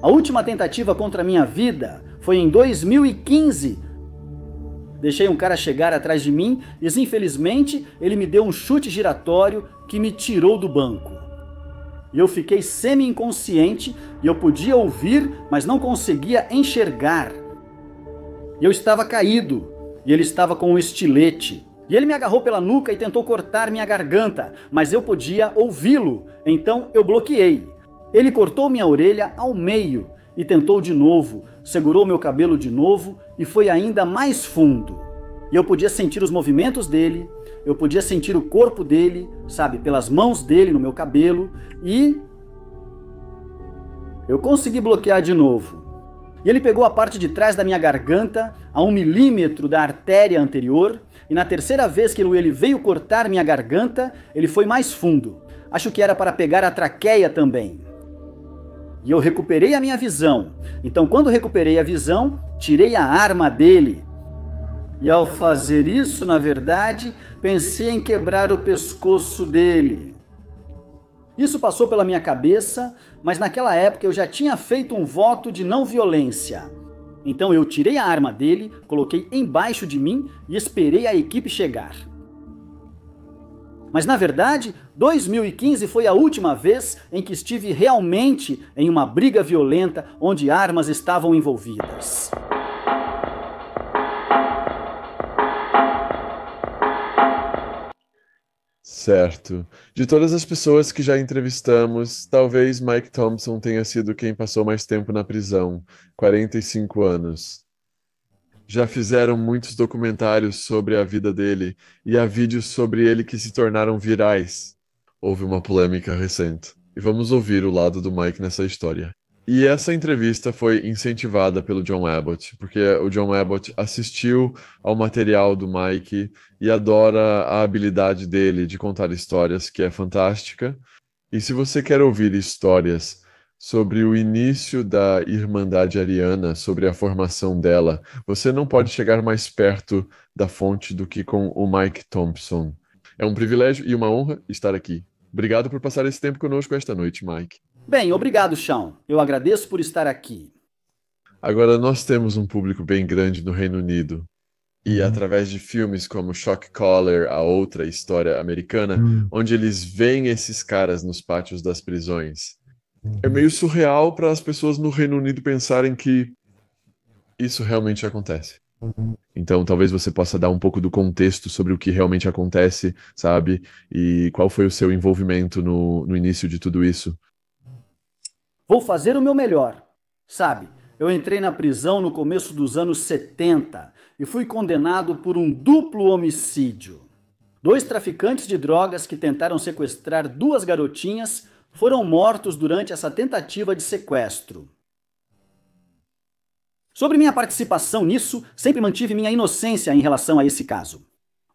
A última tentativa contra a minha vida foi em 2015. Deixei um cara chegar atrás de mim e, infelizmente, ele me deu um chute giratório que me tirou do banco. E eu fiquei semi-inconsciente e eu podia ouvir, mas não conseguia enxergar. E eu estava caído e ele estava com um estilete. E ele me agarrou pela nuca e tentou cortar minha garganta, mas eu podia ouvi-lo, então eu bloqueei. Ele cortou minha orelha ao meio e tentou de novo, segurou meu cabelo de novo e foi ainda mais fundo. E eu podia sentir os movimentos dele, eu podia sentir o corpo dele, sabe, pelas mãos dele no meu cabelo, e eu consegui bloquear de novo. E ele pegou a parte de trás da minha garganta, a 1 milímetro da artéria anterior, e na terceira vez que ele veio cortar minha garganta, ele foi mais fundo. Acho que era para pegar a traqueia também. E eu recuperei a minha visão. Então, quando recuperei a visão, tirei a arma dele. E ao fazer isso, na verdade, pensei em quebrar o pescoço dele. Isso passou pela minha cabeça, mas naquela época eu já tinha feito um voto de não violência. Então eu tirei a arma dele, coloquei embaixo de mim e esperei a equipe chegar. Mas na verdade, 2015 foi a última vez em que estive realmente em uma briga violenta onde armas estavam envolvidas. Certo. De todas as pessoas que já entrevistamos, talvez Mike Thompson tenha sido quem passou mais tempo na prisão, 45 anos. Já fizeram muitos documentários sobre a vida dele e há vídeos sobre ele que se tornaram virais. Houve uma polêmica recente. E vamos ouvir o lado do Mike nessa história. E essa entrevista foi incentivada pelo John Abbott, porque o John Abbott assistiu ao material do Mike e adora a habilidade dele de contar histórias, que é fantástica. E se você quer ouvir histórias sobre o início da Irmandade Ariana, sobre a formação dela, você não pode chegar mais perto da fonte do que com o Mike Thompson. É um privilégio e uma honra estar aqui. Obrigado por passar esse tempo conosco esta noite, Mike. Bem, obrigado, Sean. Eu agradeço por estar aqui. Agora, nós temos um público bem grande no Reino Unido. E através de filmes como Shock Collar, a outra história americana, onde eles veem esses caras nos pátios das prisões. É meio surreal para as pessoas no Reino Unido pensarem que isso realmente acontece. Então, talvez você possa dar um pouco do contexto sobre o que realmente acontece, sabe? E qual foi o seu envolvimento no início de tudo isso. Vou fazer o meu melhor. Sabe, eu entrei na prisão no começo dos anos 70 e fui condenado por um duplo homicídio. 2 traficantes de drogas que tentaram sequestrar 2 garotinhas foram mortos durante essa tentativa de sequestro. Sobre minha participação nisso, sempre mantive minha inocência em relação a esse caso.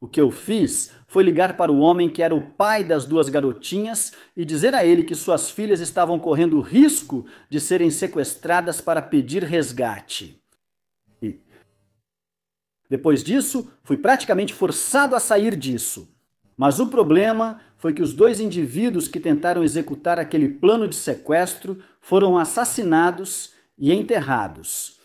O que eu fiz foi ligar para o homem que era o pai das 2 garotinhas e dizer a ele que suas filhas estavam correndo risco de serem sequestradas para pedir resgate. E depois disso, fui praticamente forçado a sair disso. Mas o problema foi que os 2 indivíduos que tentaram executar aquele plano de sequestro foram assassinados e enterrados.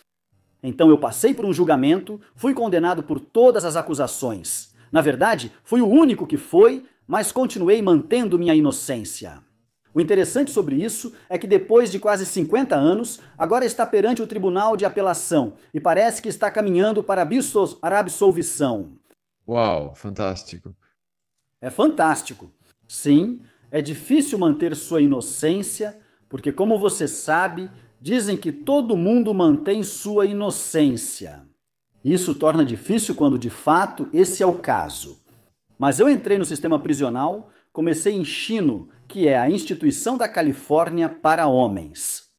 Então eu passei por um julgamento, fui condenado por todas as acusações. Na verdade, fui o único que foi, mas continuei mantendo minha inocência. O interessante sobre isso é que depois de quase 50 anos, agora está perante o Tribunal de Apelação e parece que está caminhando para a absolvição. Uau, fantástico. É fantástico. Sim, é difícil manter sua inocência, porque como você sabe, dizem que todo mundo mantém sua inocência. Isso torna difícil quando, de fato, esse é o caso. Mas eu entrei no sistema prisional, comecei em Chino, que é a Instituição da Califórnia para Homens.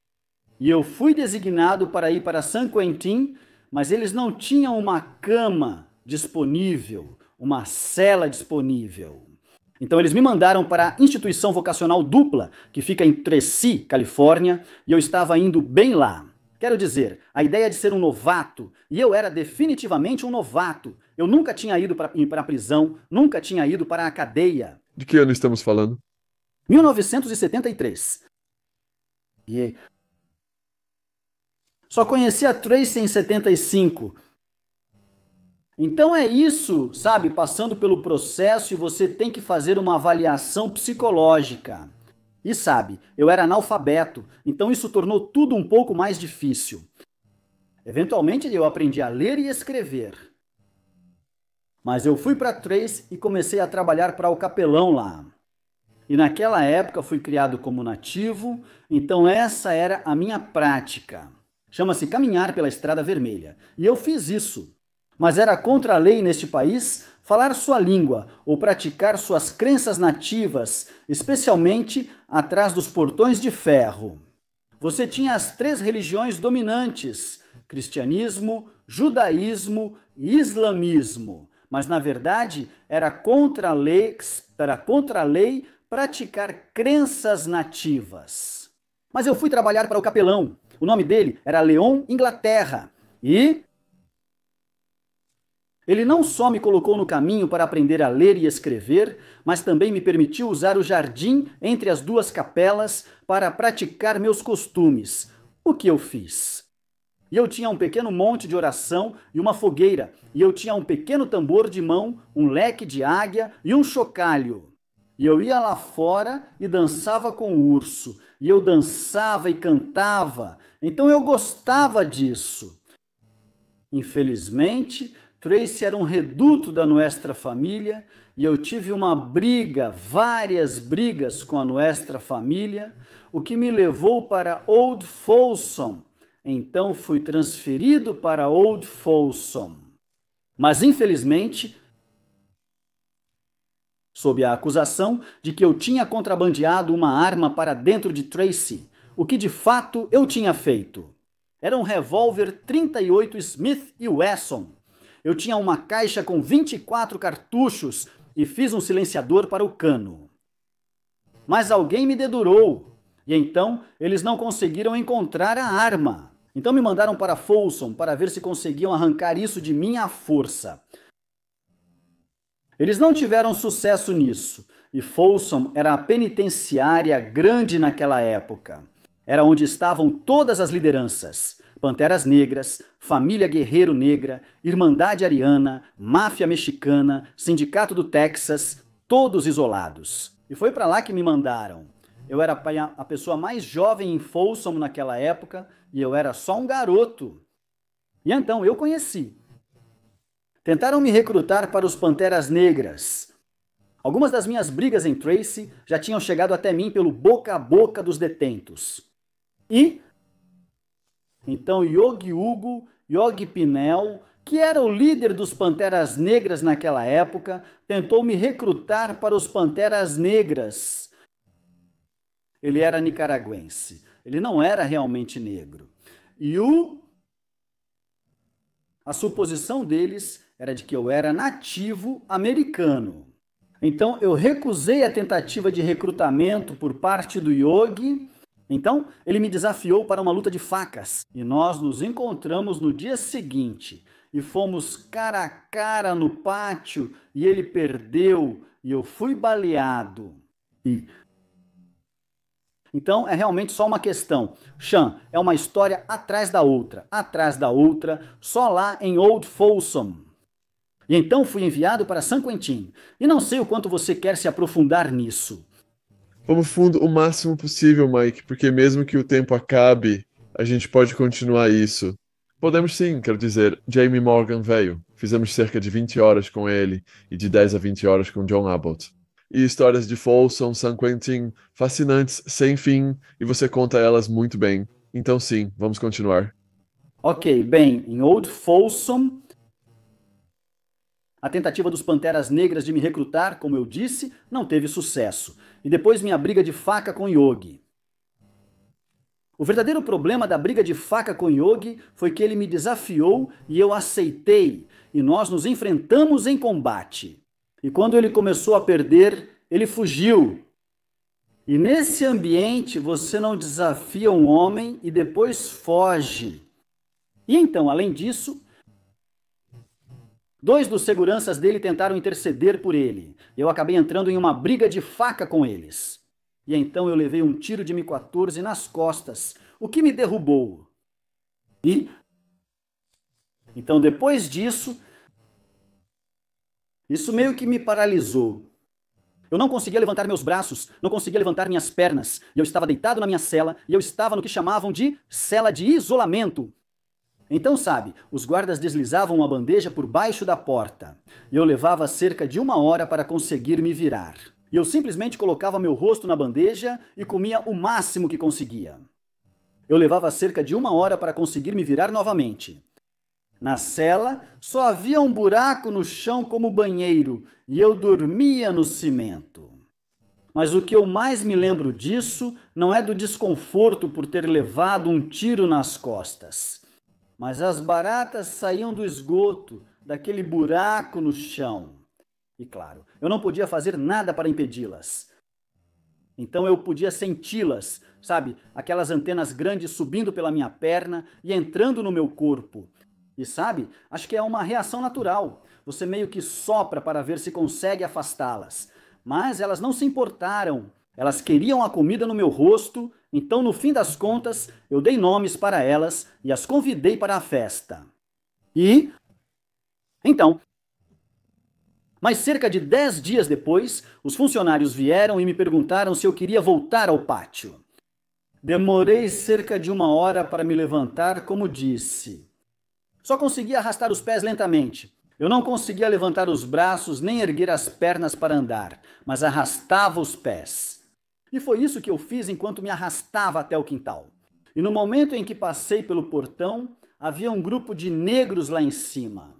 E eu fui designado para ir para San Quentin, mas eles não tinham uma cama disponível, uma cela disponível. Então eles me mandaram para a Instituição Vocacional Dupla, que fica em Tracy, Califórnia, e eu estava indo bem lá. Quero dizer, a ideia de ser um novato, e eu era definitivamente um novato. Eu nunca tinha ido para a prisão, nunca tinha ido para a cadeia. De que ano estamos falando? 1973. E Só conheci a Tracy em 75. Então é isso, sabe? Passando pelo processo e você tem que fazer uma avaliação psicológica. E sabe, eu era analfabeto, então isso tornou tudo um pouco mais difícil. Eventualmente eu aprendi a ler e escrever. Mas eu fui para Trace e comecei a trabalhar para o capelão lá. E naquela época fui criado como nativo, então essa era a minha prática. Chama-se caminhar pela Estrada Vermelha. E eu fiz isso. Mas era contra a lei neste país falar sua língua ou praticar suas crenças nativas, especialmente atrás dos portões de ferro. Você tinha as 3 religiões dominantes: cristianismo, judaísmo e islamismo. Mas, na verdade, era contra a lei praticar crenças nativas. Mas eu fui trabalhar para o capelão. O nome dele era Leon Inglaterra. E ele não só me colocou no caminho para aprender a ler e escrever, mas também me permitiu usar o jardim entre as 2 capelas para praticar meus costumes. O que eu fiz? E eu tinha um pequeno monte de oração e uma fogueira, e eu tinha um pequeno tambor de mão, um leque de águia e um chocalho. E eu ia lá fora e dançava com o urso, e eu dançava e cantava, então eu gostava disso. Infelizmente, Tracy era um reduto da nossa família e eu tive uma briga, várias brigas com a nossa família, o que me levou para Old Folsom. Então fui transferido para Old Folsom. Mas infelizmente, sob a acusação de que eu tinha contrabandeado uma arma para dentro de Tracy, o que de fato eu tinha feito. Era um revólver 38 Smith & Wesson. Eu tinha uma caixa com 24 cartuchos e fiz um silenciador para o cano. Mas alguém me dedurou, e então eles não conseguiram encontrar a arma. Então me mandaram para Folsom para ver se conseguiam arrancar isso de mim à força. Eles não tiveram sucesso nisso, e Folsom era a penitenciária grande naquela época. Era onde estavam todas as lideranças: Panteras Negras, Família Guerreiro Negra, Irmandade Ariana, Máfia Mexicana, Sindicato do Texas, todos isolados. E foi para lá que me mandaram. Eu era a pessoa mais jovem em Folsom naquela época e eu era só um garoto. E então eu conheci. Tentaram me recrutar para os Panteras Negras. Algumas das minhas brigas em Tracy já tinham chegado até mim pelo boca a boca dos detentos. E então Yogi Hugo, Yogi Pinel, que era o líder dos Panteras Negras naquela época, tentou me recrutar para os Panteras Negras. Ele era nicaragüense. Ele não era realmente negro. E a suposição deles era de que eu era nativo americano. Então eu recusei a tentativa de recrutamento por parte do Yogi. Então ele me desafiou para uma luta de facas. E nós nos encontramos no dia seguinte. E fomos cara a cara no pátio. E ele perdeu. E eu fui baleado. Então é realmente só uma questão. Sean, é uma história atrás da outra, só lá em Old Folsom. E então fui enviado para San Quentin. E não sei o quanto você quer se aprofundar nisso. Vamos fundo o máximo possível, Mike, porque mesmo que o tempo acabe, a gente pode continuar isso. Podemos sim, quero dizer, Jamie Morgan veio. Fizemos cerca de 20 horas com ele e de 10 a 20 horas com John Abbott. E histórias de Folsom, San Quentin, fascinantes, sem fim, e você conta elas muito bem. Então sim, vamos continuar. Ok, bem, em Old Folsom, a tentativa dos Panteras Negras de me recrutar, como eu disse, não teve sucesso. E depois minha briga de faca com Yogi. O verdadeiro problema da briga de faca com Yogi foi que ele me desafiou e eu aceitei, e nós nos enfrentamos em combate. E quando ele começou a perder, ele fugiu. E nesse ambiente, você não desafia um homem e depois foge. E então, além disso, 2 dos seguranças dele tentaram interceder por ele. Eu acabei entrando em uma briga de faca com eles. E então eu levei um tiro de M14 nas costas, o que me derrubou. E então, depois disso, isso meio que me paralisou. Eu não conseguia levantar meus braços, não conseguia levantar minhas pernas. E eu estava deitado na minha cela, e eu estava no que chamavam de cela de isolamento. Então, sabe, os guardas deslizavam uma bandeja por baixo da porta. E eu levava cerca de 1 hora para conseguir me virar. E eu simplesmente colocava meu rosto na bandeja e comia o máximo que conseguia. Eu levava cerca de 1 hora para conseguir me virar novamente. Na cela, só havia um buraco no chão como banheiro, e eu dormia no cimento. Mas o que eu mais me lembro disso não é do desconforto por ter levado um tiro nas costas, mas as baratas saíam do esgoto, daquele buraco no chão. E claro, eu não podia fazer nada para impedi-las. Então eu podia senti-las, sabe? Aquelas antenas grandes subindo pela minha perna e entrando no meu corpo. E sabe, acho que é uma reação natural. Você meio que sopra para ver se consegue afastá-las. Mas elas não se importaram. Elas queriam a comida no meu rosto, então no fim das contas eu dei nomes para elas e as convidei para a festa. Mas cerca de 10 dias depois, os funcionários vieram e me perguntaram se eu queria voltar ao pátio. Demorei cerca de 1 hora para me levantar, como disse. Só conseguia arrastar os pés lentamente. Eu não conseguia levantar os braços nem erguer as pernas para andar, mas arrastava os pés. E foi isso que eu fiz enquanto me arrastava até o quintal. E no momento em que passei pelo portão, havia um grupo de negros lá em cima.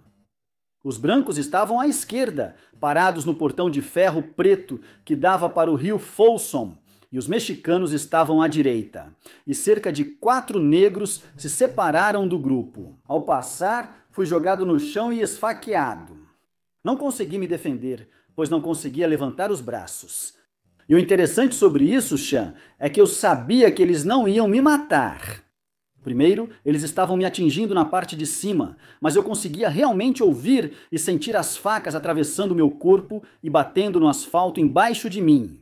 Os brancos estavam à esquerda, parados no portão de ferro preto que dava para o rio Folsom, e os mexicanos estavam à direita. E cerca de 4 negros se separaram do grupo. Ao passar, fui jogado no chão e esfaqueado. Não consegui me defender, pois não conseguia levantar os braços. E o interessante sobre isso, Sean, é que eu sabia que eles não iam me matar. Primeiro, eles estavam me atingindo na parte de cima, mas eu conseguia realmente ouvir e sentir as facas atravessando meu corpo e batendo no asfalto embaixo de mim.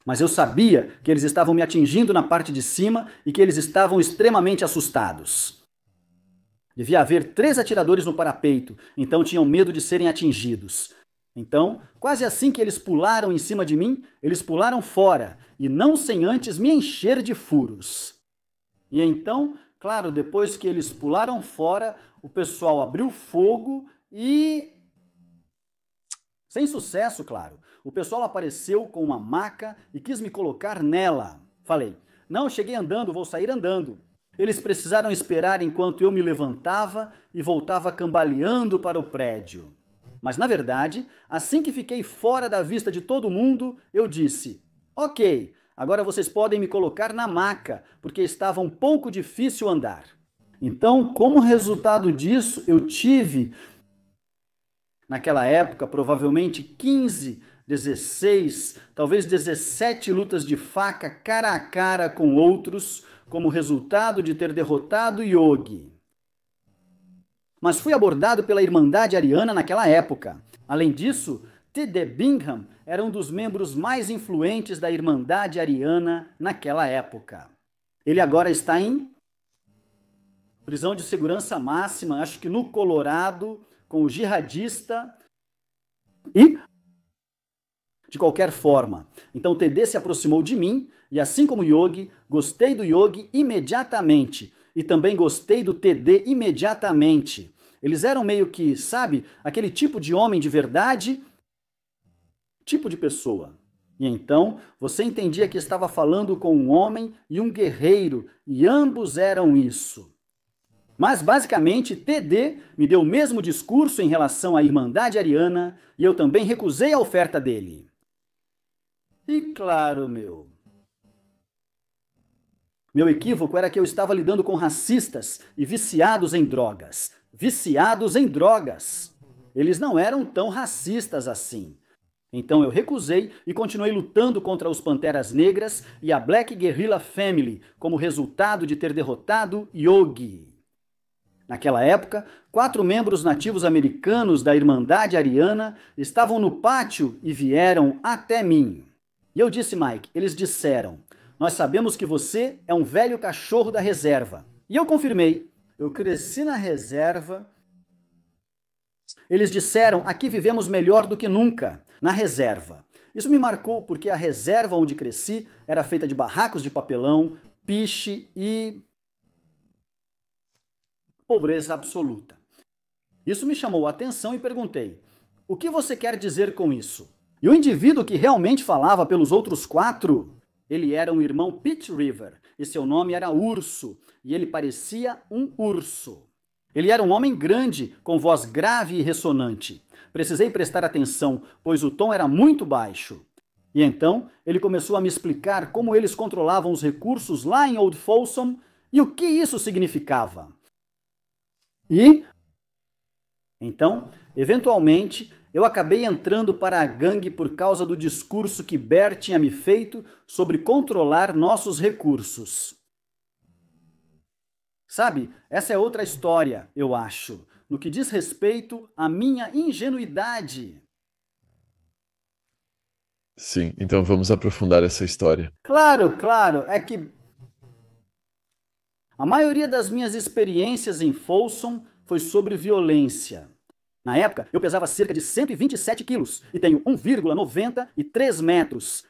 Mas eu sabia que eles estavam me atingindo na parte de cima e que eles estavam extremamente assustados. Devia haver 3 atiradores no parapeito, então tinham medo de serem atingidos. Então, quase assim que eles pularam em cima de mim, eles pularam fora, e não sem antes me encher de furos. E então, claro, depois que eles pularam fora, o pessoal abriu fogo e... sem sucesso, claro. O pessoal apareceu com uma maca e quis me colocar nela. Falei, não, cheguei andando, vou sair andando. Eles precisaram esperar enquanto eu me levantava e voltava cambaleando para o prédio. Mas, na verdade, assim que fiquei fora da vista de todo mundo, eu disse, ok, agora vocês podem me colocar na maca, porque estava um pouco difícil andar. Então, como resultado disso, eu tive, naquela época, provavelmente 15, 16, talvez 17 lutas de faca cara a cara com outros, como resultado de ter derrotado Yogi. Mas fui abordado pela Irmandade Ariana naquela época. Além disso, T.D. Bingham era um dos membros mais influentes da Irmandade Ariana naquela época. Ele agora está em prisão de segurança máxima, acho que no Colorado, com o jihadista. E, de qualquer forma, então T.D. se aproximou de mim e, assim como Yogi, gostei do Yogi imediatamente. E também gostei do T.D. imediatamente. Eles eram meio que, sabe, aquele tipo de homem de verdade, tipo de pessoa. E então, você entendia que estava falando com um homem e um guerreiro, e ambos eram isso. Mas, basicamente, T.D. me deu o mesmo discurso em relação à Irmandade Ariana, e eu também recusei a oferta dele. E claro, Meu equívoco era que eu estava lidando com racistas e viciados em drogas. Viciados em drogas! Eles não eram tão racistas assim. Então eu recusei e continuei lutando contra os Panteras Negras e a Black Guerrilla Family, como resultado de ter derrotado Yogi. Naquela época, 4 membros nativos americanos da Irmandade Ariana estavam no pátio e vieram até mim. E eu disse, Mike, eles disseram, nós sabemos que você é um velho cachorro da reserva. E eu confirmei. Eu cresci na reserva. Eles disseram, aqui vivemos melhor do que nunca, na reserva. Isso me marcou porque a reserva onde cresci era feita de barracos de papelão, piche e pobreza absoluta. Isso me chamou a atenção e perguntei, o que você quer dizer com isso? E o indivíduo que realmente falava pelos outros 4, ele era um irmão Pete River, e seu nome era Urso, e ele parecia um urso. Ele era um homem grande, com voz grave e ressonante. Precisei prestar atenção, pois o tom era muito baixo. E então, ele começou a me explicar como eles controlavam os recursos lá em Old Folsom e o que isso significava. E, então, eventualmente, eu acabei entrando para a gangue por causa do discurso que Bear tinha me feito sobre controlar nossos recursos. Sabe, essa é outra história, eu acho, no que diz respeito à minha ingenuidade. Sim, então vamos aprofundar essa história. Claro, é que a maioria das minhas experiências em Folsom foi sobre violência. Na época, eu pesava cerca de 127 quilos e tenho 1,93 metros.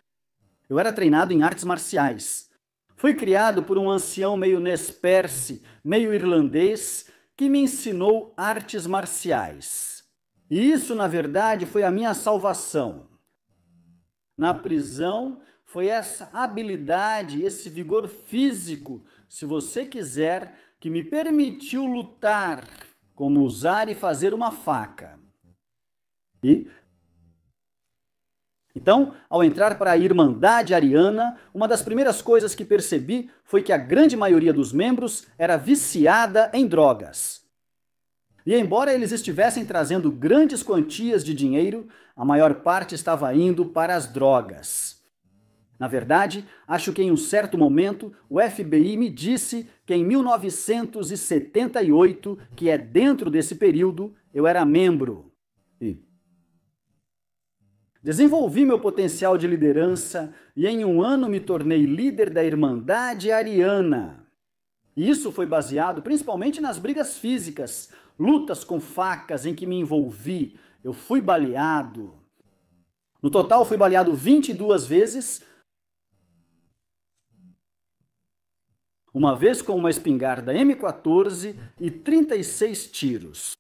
Eu era treinado em artes marciais. Fui criado por um ancião meio Nez-Perce, meio irlandês, que me ensinou artes marciais. E isso, na verdade, foi a minha salvação. Na prisão, foi essa habilidade, esse vigor físico, se você quiser, que me permitiu lutar, como usar e fazer uma faca. Então, ao entrar para a Irmandade Ariana, uma das primeiras coisas que percebi foi que a grande maioria dos membros era viciada em drogas. E embora eles estivessem trazendo grandes quantias de dinheiro, a maior parte estava indo para as drogas. Na verdade, acho que em um certo momento o FBI me disse que em 1978, que é dentro desse período, eu era membro. Desenvolvi meu potencial de liderança e em um ano me tornei líder da Irmandade Ariana. E isso foi baseado principalmente nas brigas físicas, lutas com facas em que me envolvi. Eu fui baleado. No total, fui baleado 22 vezes. Uma vez com uma espingarda M14 e 36 tiros.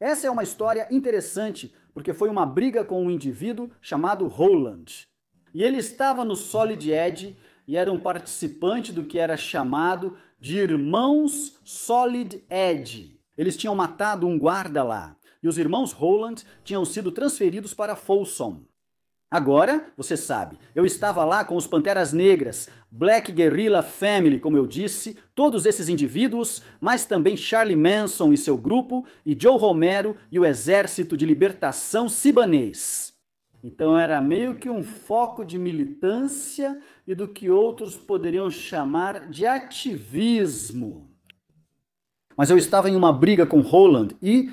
Essa é uma história interessante, porque foi uma briga com um indivíduo chamado Roland. E ele estava no Solid Edge e era um participante do que era chamado de Irmãos Solid Edge. Eles tinham matado um guarda lá, e os irmãos Roland tinham sido transferidos para Folsom. Agora, você sabe, eu estava lá com os Panteras Negras, Black Guerrilla Family, como eu disse, todos esses indivíduos, mas também Charlie Manson e seu grupo, e Joe Romero e o Exército de Libertação Cibanês. Então era meio que um foco de militância e do que outros poderiam chamar de ativismo. Mas eu estava em uma briga com Roland e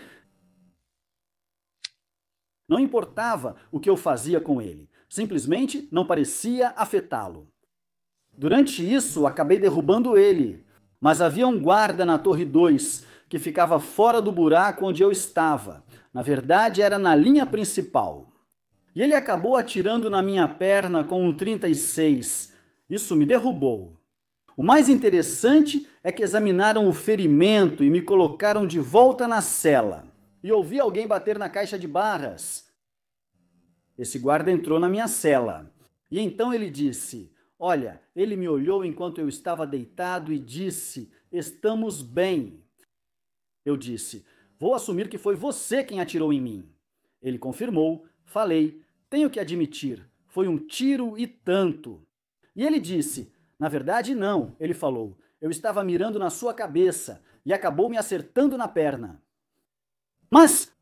não importava o que eu fazia com ele, simplesmente não parecia afetá-lo. Durante isso, acabei derrubando ele, mas havia um guarda na Torre 2 que ficava fora do buraco onde eu estava. Na verdade, era na linha principal. E ele acabou atirando na minha perna com um 36. Isso me derrubou. O mais interessante é que examinaram o ferimento e me colocaram de volta na cela. E ouvi alguém bater na caixa de barras. Esse guarda entrou na minha cela. E então ele disse, olha, ele me olhou enquanto eu estava deitado e disse, estamos bem. Eu disse, vou assumir que foi você quem atirou em mim. Ele confirmou, falei, tenho que admitir, foi um tiro e tanto. E ele disse, na verdade não, ele falou, eu estava mirando na sua cabeça e acabou me acertando na perna. Mas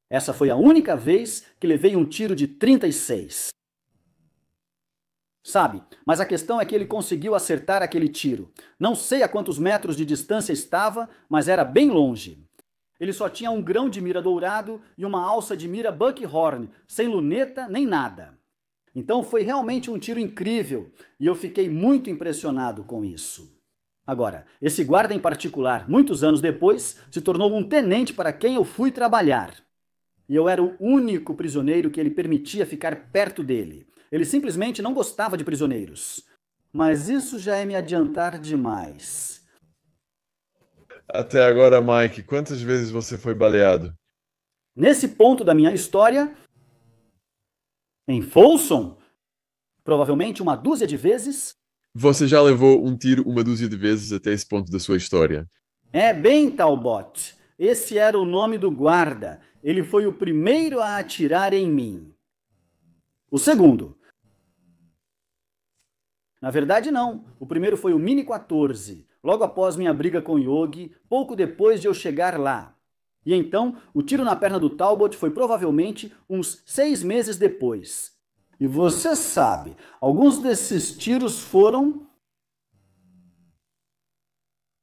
essa foi a única vez que levei um tiro de 36. Sabe, mas a questão é que ele conseguiu acertar aquele tiro. Não sei a quantos metros de distância estava, mas era bem longe. Ele só tinha um grão de mira dourado e uma alça de mira buckhorn, sem luneta nem nada. Então foi realmente um tiro incrível e eu fiquei muito impressionado com isso. Agora, esse guarda em particular, muitos anos depois, se tornou um tenente para quem eu fui trabalhar. E eu era o único prisioneiro que ele permitia ficar perto dele. Ele simplesmente não gostava de prisioneiros. Mas isso já é me adiantar demais. Até agora, Mike, quantas vezes você foi baleado? Nesse ponto da minha história, em Folsom, provavelmente uma dúzia de vezes. Você já levou um tiro uma dúzia de vezes até esse ponto da sua história? É bem, Talbot. Esse era o nome do guarda. Ele foi o primeiro a atirar em mim. O segundo. Na verdade, não. O primeiro foi o Mini 14, logo após minha briga com Yogi, pouco depois de eu chegar lá. E então, o tiro na perna do Talbot foi provavelmente uns 6 meses depois. E você sabe, alguns desses tiros foram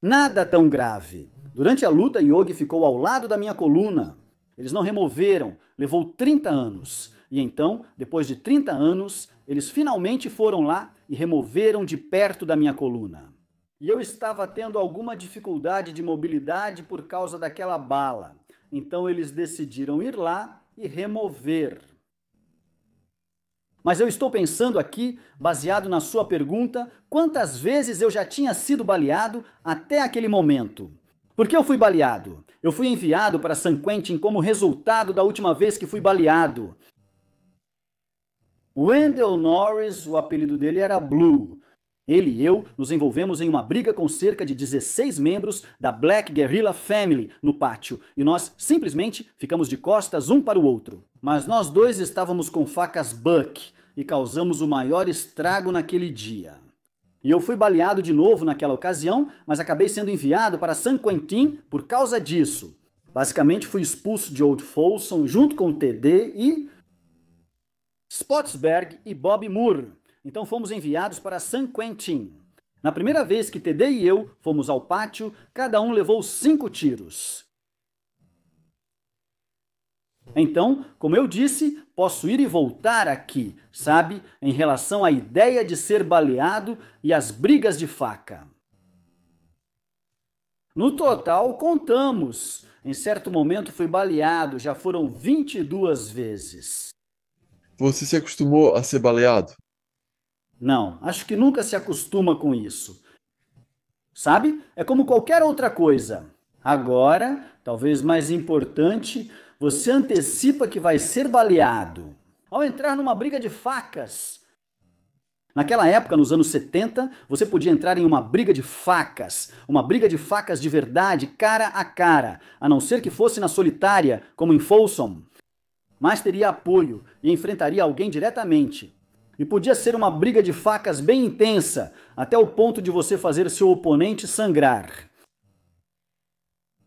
nada tão grave. Durante a luta, Yogi ficou ao lado da minha coluna. Eles não removeram, levou 30 anos. E então, depois de 30 anos, eles finalmente foram lá e removeram de perto da minha coluna. E eu estava tendo alguma dificuldade de mobilidade por causa daquela bala. Então eles decidiram ir lá e remover. Mas eu estou pensando aqui, baseado na sua pergunta, quantas vezes eu já tinha sido baleado até aquele momento. Por que eu fui baleado? Eu fui enviado para San Quentin como resultado da última vez que fui baleado. Wendell Norris, o apelido dele era Blue. Ele e eu nos envolvemos em uma briga com cerca de 16 membros da Black Guerrilla Family no pátio e nós simplesmente ficamos de costas um para o outro. Mas nós dois estávamos com facas Buck e causamos o maior estrago naquele dia. E eu fui baleado de novo naquela ocasião, mas acabei sendo enviado para San Quentin por causa disso. Basicamente fui expulso de Old Folsom junto com TD e Spotsberg e Bob Moore. Então fomos enviados para San Quentin. Na primeira vez que TD e eu fomos ao pátio, cada um levou 5 tiros. Então, como eu disse, posso ir e voltar aqui, sabe? Em relação à ideia de ser baleado e às brigas de faca. No total, contamos. Em certo momento fui baleado, já foram 22 vezes. Você se acostumou a ser baleado? Não, acho que nunca se acostuma com isso. Sabe? É como qualquer outra coisa. Agora, talvez mais importante, você antecipa que vai ser baleado. Ao entrar numa briga de facas. Naquela época, nos anos 70, você podia entrar em uma briga de facas de verdade, cara a cara, a não ser que fosse na solitária, como em Folsom. Mas teria apoio e enfrentaria alguém diretamente. E podia ser uma briga de facas bem intensa, até o ponto de você fazer seu oponente sangrar.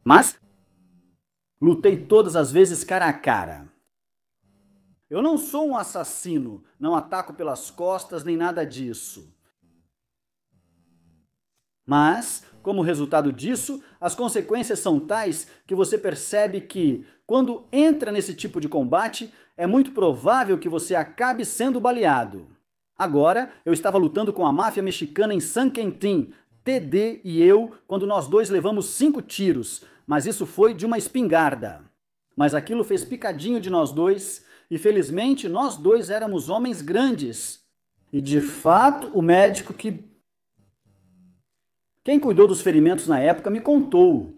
Mas lutei todas as vezes cara a cara. Eu não sou um assassino, não ataco pelas costas nem nada disso. Mas, como resultado disso, as consequências são tais que você percebe que, quando entra nesse tipo de combate, é muito provável que você acabe sendo baleado. Agora, eu estava lutando com a máfia mexicana em San Quentin, TD e eu, quando nós dois levamos 5 tiros, mas isso foi de uma espingarda. Mas aquilo fez picadinho de nós dois, e felizmente nós dois éramos homens grandes. E de fato, o médico quem cuidou dos ferimentos na época me contou.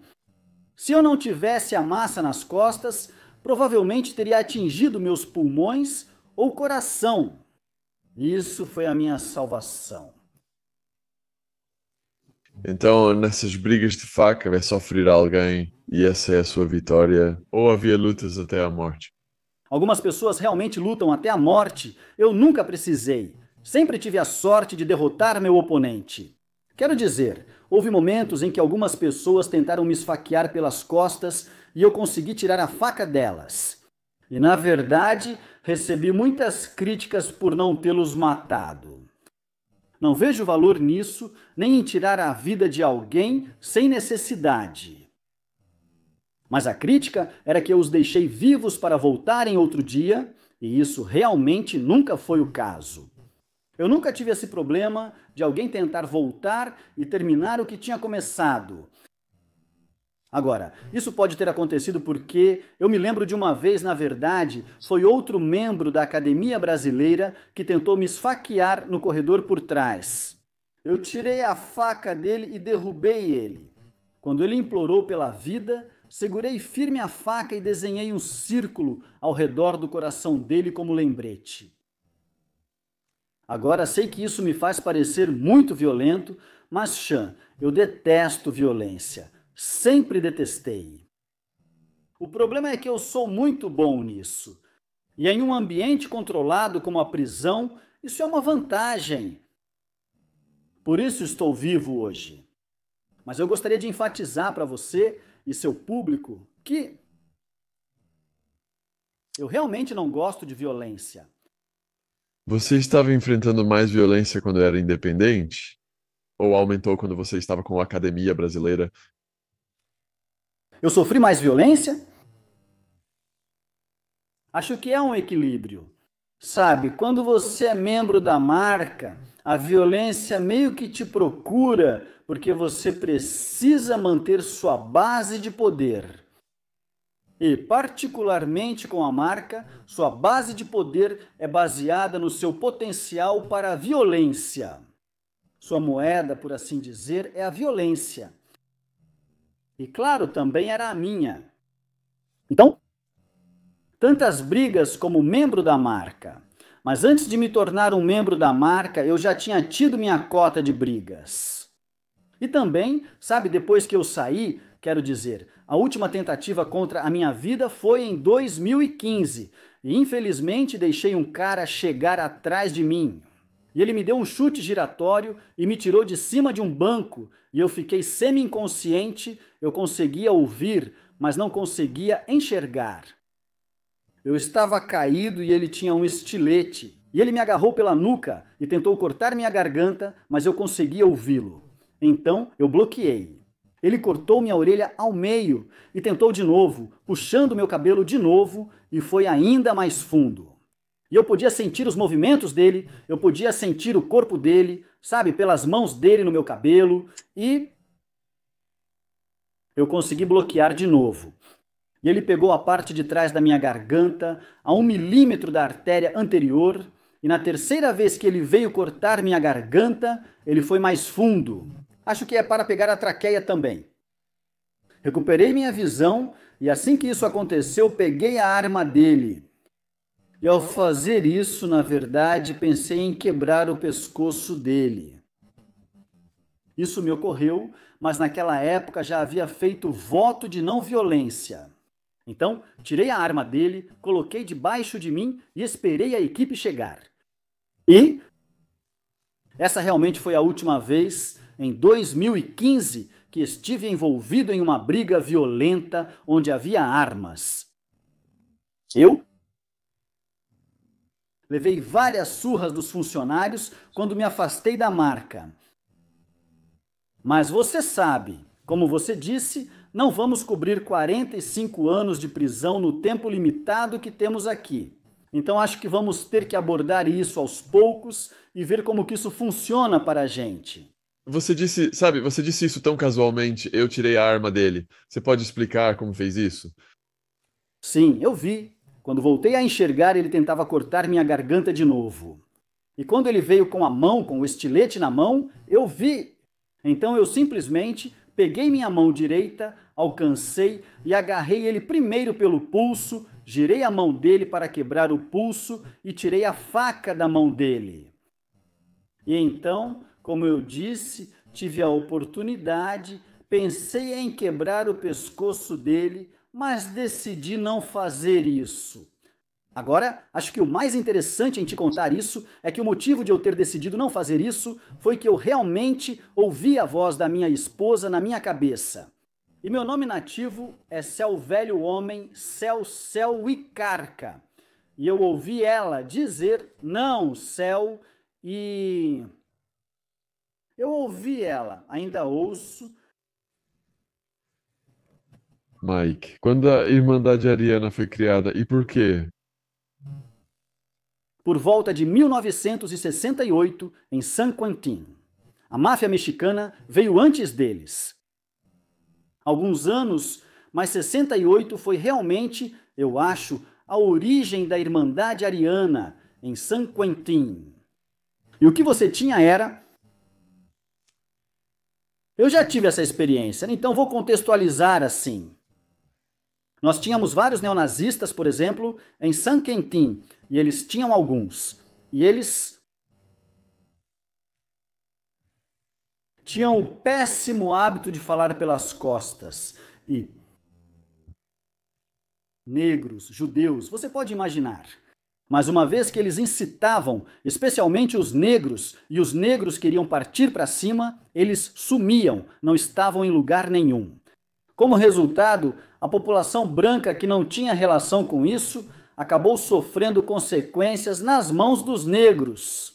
Se eu não tivesse a massa nas costas, provavelmente teria atingido meus pulmões ou coração. Isso foi a minha salvação. Então, nessas brigas de faca, é só ferir alguém e essa é a sua vitória? Ou havia lutas até a morte? Algumas pessoas realmente lutam até a morte. Eu nunca precisei. Sempre tive a sorte de derrotar meu oponente. Quero dizer, houve momentos em que algumas pessoas tentaram me esfaquear pelas costas e eu consegui tirar a faca delas. E, na verdade, recebi muitas críticas por não tê-los matado. Não vejo valor nisso, nem em tirar a vida de alguém sem necessidade. Mas a crítica era que eu os deixei vivos para voltarem outro dia e isso realmente nunca foi o caso. Eu nunca tive esse problema de alguém tentar voltar e terminar o que tinha começado. Agora, isso pode ter acontecido porque eu me lembro de uma vez, na verdade, foi outro membro da Academia Brasileira que tentou me esfaquear no corredor por trás. Eu tirei a faca dele e derrubei ele. Quando ele implorou pela vida, segurei firme a faca e desenhei um círculo ao redor do coração dele como lembrete. Agora sei que isso me faz parecer muito violento, mas, Sean, eu detesto violência. Sempre detestei. O problema é que eu sou muito bom nisso. E em um ambiente controlado como a prisão, isso é uma vantagem. Por isso estou vivo hoje. Mas eu gostaria de enfatizar para você e seu público que eu realmente não gosto de violência. Você estava enfrentando mais violência quando era independente? Ou aumentou quando você estava com a Academia Brasileira? Eu sofri mais violência? Acho que é um equilíbrio. Sabe, quando você é membro da marca, a violência meio que te procura porque você precisa manter sua base de poder. E, particularmente com a marca, sua base de poder é baseada no seu potencial para a violência. Sua moeda, por assim dizer, é a violência. E, claro, também era a minha. Então, tantas brigas como membro da marca. Mas antes de me tornar um membro da marca, eu já tinha tido minha cota de brigas. E também, sabe, depois que eu saí, quero dizer, a última tentativa contra a minha vida foi em 2015. E infelizmente deixei um cara chegar atrás de mim. E ele me deu um chute giratório e me tirou de cima de um banco. E eu fiquei semi-inconsciente, eu conseguia ouvir, mas não conseguia enxergar. Eu estava caído e ele tinha um estilete. E ele me agarrou pela nuca e tentou cortar minha garganta, mas eu conseguia ouvi-lo. Então eu bloqueei. Ele cortou minha orelha ao meio e tentou de novo, puxando meu cabelo de novo, e foi ainda mais fundo. E eu podia sentir os movimentos dele, eu podia sentir o corpo dele, sabe, pelas mãos dele no meu cabelo, e eu consegui bloquear de novo. E ele pegou a parte de trás da minha garganta, a 1 milímetro da artéria anterior, e na terceira vez que ele veio cortar minha garganta, ele foi mais fundo. Acho que é para pegar a traqueia também. Recuperei minha visão e assim que isso aconteceu, peguei a arma dele. E ao fazer isso, na verdade, pensei em quebrar o pescoço dele. Isso me ocorreu, mas naquela época já havia feito voto de não violência. Então, tirei a arma dele, coloquei debaixo de mim e esperei a equipe chegar. E essa realmente foi a última vez, em 2015, que estive envolvido em uma briga violenta onde havia armas. Eu levei várias surras dos funcionários quando me afastei da marca. Mas você sabe, como você disse, não vamos cobrir 45 anos de prisão no tempo limitado que temos aqui. Então acho que vamos ter que abordar isso aos poucos e ver como que isso funciona para a gente. Você disse isso tão casualmente, eu tirei a arma dele. Você pode explicar como fez isso? Sim, eu vi. Quando voltei a enxergar, ele tentava cortar minha garganta de novo. E quando ele veio com a mão, com o estilete na mão, eu vi. Então eu simplesmente peguei minha mão direita, alcancei e agarrei ele primeiro pelo pulso, girei a mão dele para quebrar o pulso e tirei a faca da mão dele. E então, como eu disse, tive a oportunidade, pensei em quebrar o pescoço dele, mas decidi não fazer isso. Agora, acho que o mais interessante em te contar isso é que o motivo de eu ter decidido não fazer isso foi que eu realmente ouvi a voz da minha esposa na minha cabeça. E meu nome nativo é Céu Velho Homem, Céu, Céu Wicarca. E eu ouvi ela dizer, não, Céu, e eu ouvi ela, ainda ouço. Mike, quando a Irmandade Ariana foi criada e por quê? por volta de 1968, em San Quentin. A máfia mexicana veio antes deles. Alguns anos, mas 68 foi realmente, eu acho, a origem da Irmandade Ariana, em San Quentin. E o que você tinha era... Eu já tive essa experiência, então vou contextualizar assim. Nós tínhamos vários neonazistas, por exemplo, em San Quentin, e eles tinham alguns. E eles tinham o péssimo hábito de falar pelas costas. E negros, judeus, você pode imaginar. Mas uma vez que eles incitavam, especialmente os negros, e os negros queriam partir para cima, eles sumiam, não estavam em lugar nenhum. Como resultado, a população branca que não tinha relação com isso acabou sofrendo consequências nas mãos dos negros.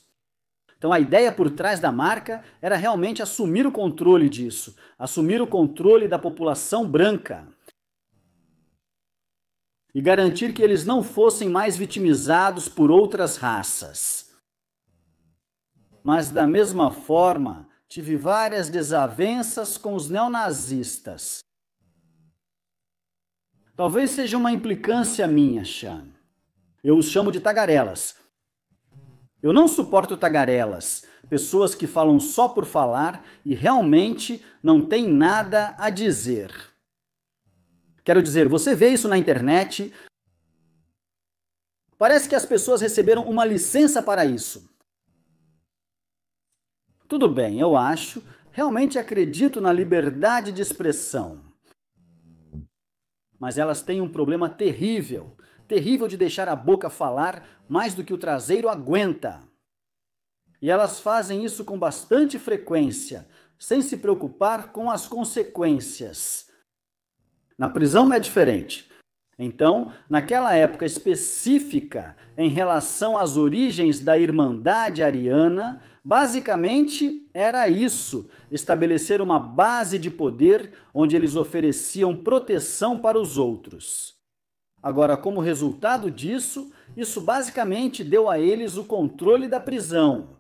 Então a ideia por trás da marca era realmente assumir o controle disso, assumir o controle da população branca e garantir que eles não fossem mais vitimizados por outras raças. Mas da mesma forma, tive várias desavenças com os neonazistas. Talvez seja uma implicância minha, Sean. Eu os chamo de tagarelas. Eu não suporto tagarelas, pessoas que falam só por falar e realmente não têm nada a dizer. Quero dizer, você vê isso na internet, parece que as pessoas receberam uma licença para isso. Tudo bem, eu acho, realmente acredito na liberdade de expressão. Mas elas têm um problema terrível, terrível de deixar a boca falar mais do que o traseiro aguenta. E elas fazem isso com bastante frequência, sem se preocupar com as consequências. Na prisão é diferente. Então, naquela época específica, em relação às origens da Irmandade Ariana, basicamente era isso, estabelecer uma base de poder onde eles ofereciam proteção para os outros. Agora, como resultado disso, isso basicamente deu a eles o controle da prisão.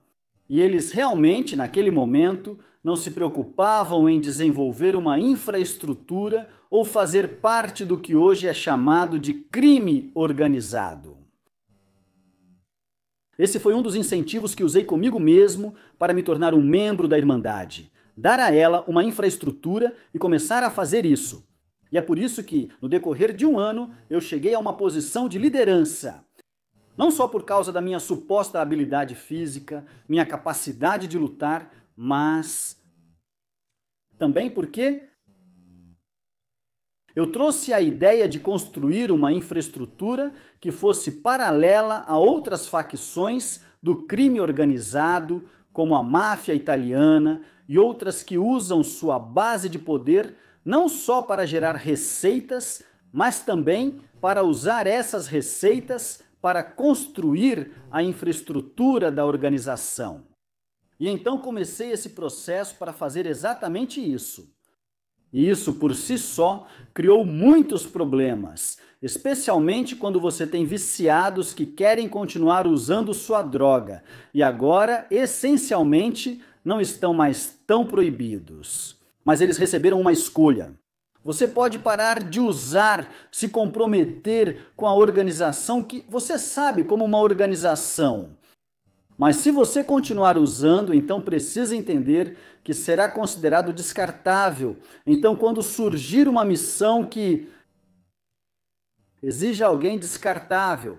E eles realmente, naquele momento, não se preocupavam em desenvolver uma infraestrutura ou fazer parte do que hoje é chamado de crime organizado. Esse foi um dos incentivos que usei comigo mesmo para me tornar um membro da Irmandade. Dar a ela uma infraestrutura e começar a fazer isso. E é por isso que, no decorrer de um ano, eu cheguei a uma posição de liderança. Não só por causa da minha suposta habilidade física, minha capacidade de lutar, mas também porque eu trouxe a ideia de construir uma infraestrutura que fosse paralela a outras facções do crime organizado, como a máfia italiana e outras que usam sua base de poder não só para gerar receitas, mas também para usar essas receitas para construir a infraestrutura da organização. E então comecei esse processo para fazer exatamente isso. E isso, por si só, criou muitos problemas, especialmente quando você tem viciados que querem continuar usando sua droga e agora, essencialmente, não estão mais tão proibidos. Mas eles receberam uma escolha. Você pode parar de usar, se comprometer com a organização que você sabe como uma organização. Mas se você continuar usando, então precisa entender que será considerado descartável. Então, quando surgir uma missão que exija alguém descartável,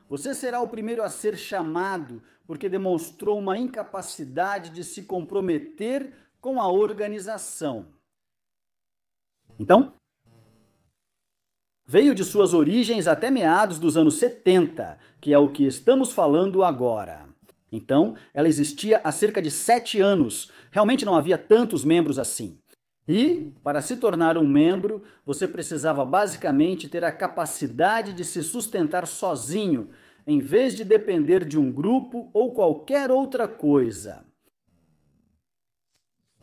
você será o primeiro a ser chamado, porque demonstrou uma incapacidade de se comprometer com a organização. Então, veio de suas origens até meados dos anos 70, que é o que estamos falando agora. Então, ela existia há cerca de 7 anos. Realmente não havia tantos membros assim. E, para se tornar um membro, você precisava basicamente ter a capacidade de se sustentar sozinho, em vez de depender de um grupo ou qualquer outra coisa.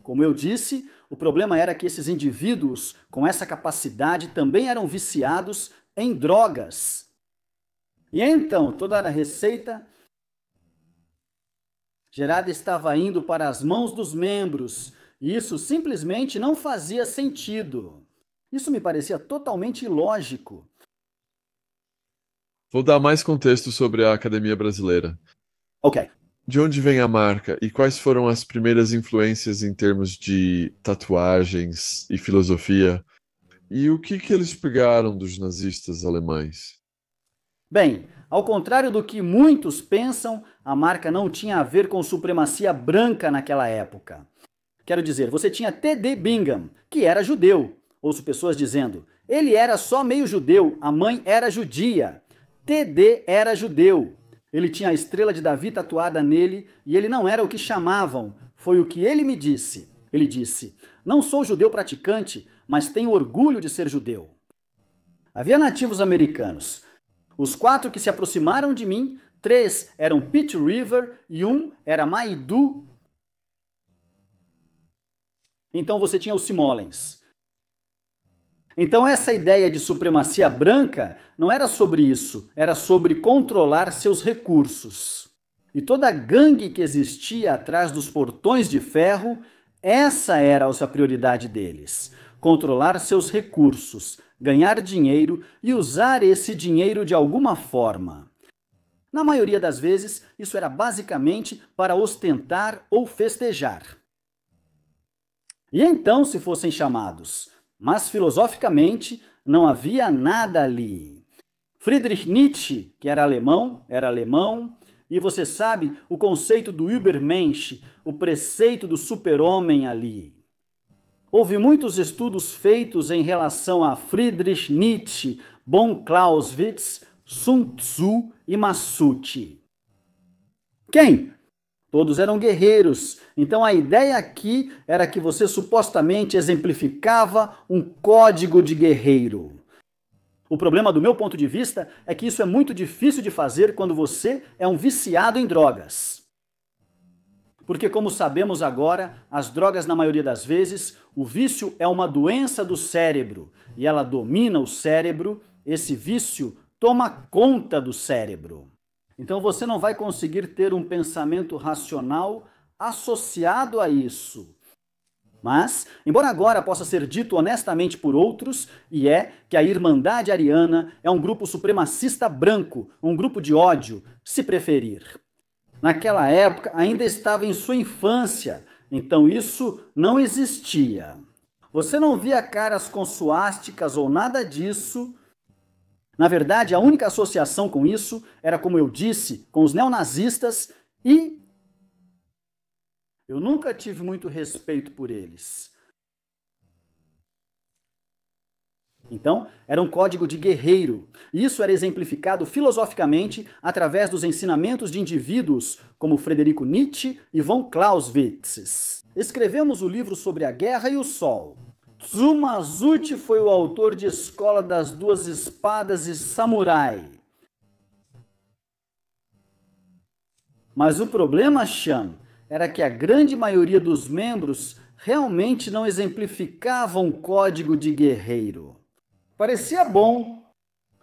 Como eu disse, o problema era que esses indivíduos com essa capacidade também eram viciados em drogas. E então, toda a receita Gerada estava indo para as mãos dos membros, e isso simplesmente não fazia sentido. Isso me parecia totalmente ilógico. Vou dar mais contexto sobre a Academia Brasileira. Ok. De onde vem a marca e quais foram as primeiras influências em termos de tatuagens e filosofia? E o que eles pegaram dos nazistas alemães? Bem, ao contrário do que muitos pensam, a marca não tinha a ver com supremacia branca naquela época. Quero dizer, você tinha T.D. Bingham, que era judeu. Ouço pessoas dizendo, ele era só meio judeu, a mãe era judia. T.D. era judeu. Ele tinha a estrela de Davi tatuada nele e ele não era o que chamavam. Foi o que ele me disse. Ele disse, não sou judeu praticante, mas tenho orgulho de ser judeu. Havia nativos americanos. Os 4 que se aproximaram de mim, 3 eram Pete River e 1 era Maidu. Então você tinha os Simolens. Então essa ideia de supremacia branca não era sobre isso, era sobre controlar seus recursos. E toda a gangue que existia atrás dos portões de ferro, essa era a prioridade deles. Controlar seus recursos, ganhar dinheiro e usar esse dinheiro de alguma forma. Na maioria das vezes, isso era basicamente para ostentar ou festejar. E então, se fossem chamados, mas filosoficamente não havia nada ali. Friedrich Nietzsche, que era alemão, e você sabe o conceito do Übermensch, o preceito do super-homem ali. Houve muitos estudos feitos em relação a Friedrich Nietzsche, von Clausewitz, Sun Tzu e Masucci. Quem? Todos eram guerreiros. Então a ideia aqui era que você supostamente exemplificava um código de guerreiro. O problema do meu ponto de vista é que isso é muito difícil de fazer quando você é um viciado em drogas. Porque, como sabemos agora, as drogas, na maioria das vezes, o vício é uma doença do cérebro e ela domina o cérebro, esse vício toma conta do cérebro. Então você não vai conseguir ter um pensamento racional associado a isso. Mas, embora agora possa ser dito honestamente por outros, e é que a Irmandade Ariana é um grupo supremacista branco, um grupo de ódio, se preferir. Naquela época ainda estava em sua infância, então isso não existia. Você não via caras com suásticas ou nada disso. Na verdade, a única associação com isso era, como eu disse, com os neonazistas e eu nunca tive muito respeito por eles. Então, era um código de guerreiro. Isso era exemplificado filosoficamente através dos ensinamentos de indivíduos como Frederico Nietzsche e von Clausewitz. Escrevemos o livro sobre a guerra e o sol. Tsumazuchi foi o autor de Escola das Duas Espadas e Samurai. Mas o problema, Chan, era que a grande maioria dos membros realmente não exemplificavam um código de guerreiro. Parecia bom.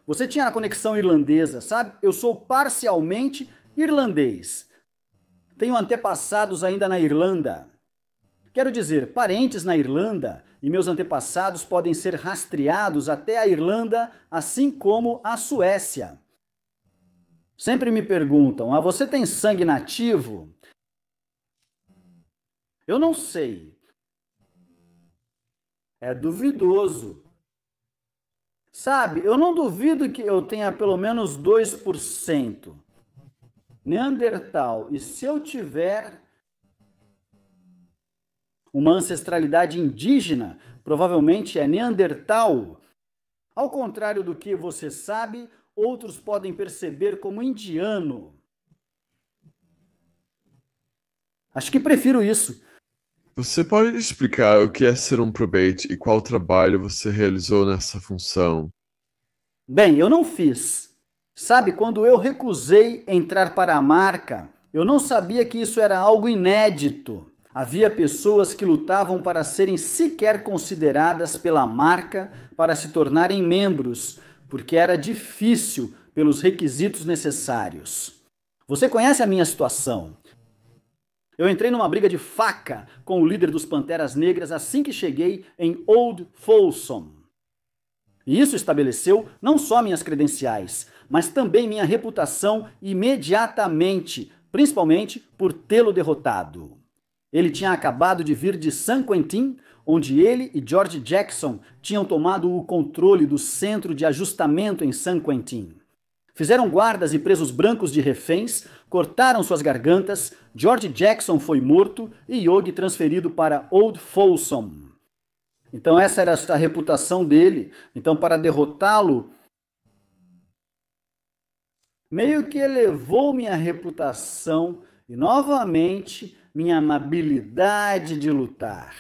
Você tinha a conexão irlandesa, sabe? Eu sou parcialmente irlandês. Tenho antepassados ainda na Irlanda. Quero dizer, parentes na Irlanda, e meus antepassados podem ser rastreados até a Irlanda, assim como a Suécia. Sempre me perguntam, você tem sangue nativo? Eu não sei. É duvidoso. Sabe, eu não duvido que eu tenha pelo menos 2%. Neandertal. E se eu tiver uma ancestralidade indígena, provavelmente é Neandertal. Ao contrário do que você sabe, outros podem perceber como indiano. Acho que prefiro isso. Você pode explicar o que é ser um probate e qual trabalho você realizou nessa função? Bem, eu não fiz. Sabe, quando eu recusei entrar para a marca, eu não sabia que isso era algo inédito. Havia pessoas que lutavam para serem sequer consideradas pela marca para se tornarem membros, porque era difícil pelos requisitos necessários. Você conhece a minha situação. Eu entrei numa briga de faca com o líder dos Panteras Negras assim que cheguei em Old Folsom. E isso estabeleceu não só minhas credenciais, mas também minha reputação imediatamente, principalmente por tê-lo derrotado. Ele tinha acabado de vir de San Quentin, onde ele e George Jackson tinham tomado o controle do centro de ajustamento em San Quentin. Fizeram guardas e presos brancos de reféns, cortaram suas gargantas, George Jackson foi morto e Yogi transferido para Old Folsom. Então essa era a reputação dele. Então, para derrotá-lo, meio que elevou minha reputação e novamente minha habilidade de lutar.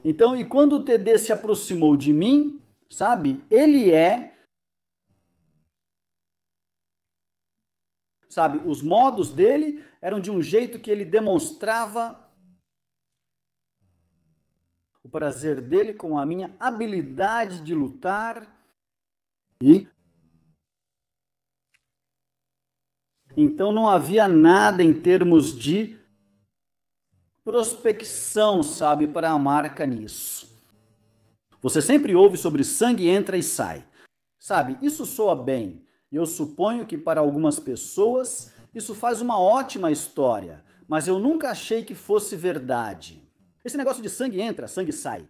Então, e quando o TD se aproximou de mim, sabe, os modos dele eram de um jeito que ele demonstrava o prazer dele com a minha habilidade de lutar e então não havia nada em termos de prospecção, sabe, para a marca nisso. Você sempre ouve sobre sangue entra e sai. Sabe, isso soa bem. E eu suponho que para algumas pessoas isso faz uma ótima história, mas eu nunca achei que fosse verdade. Esse negócio de sangue entra, sangue sai.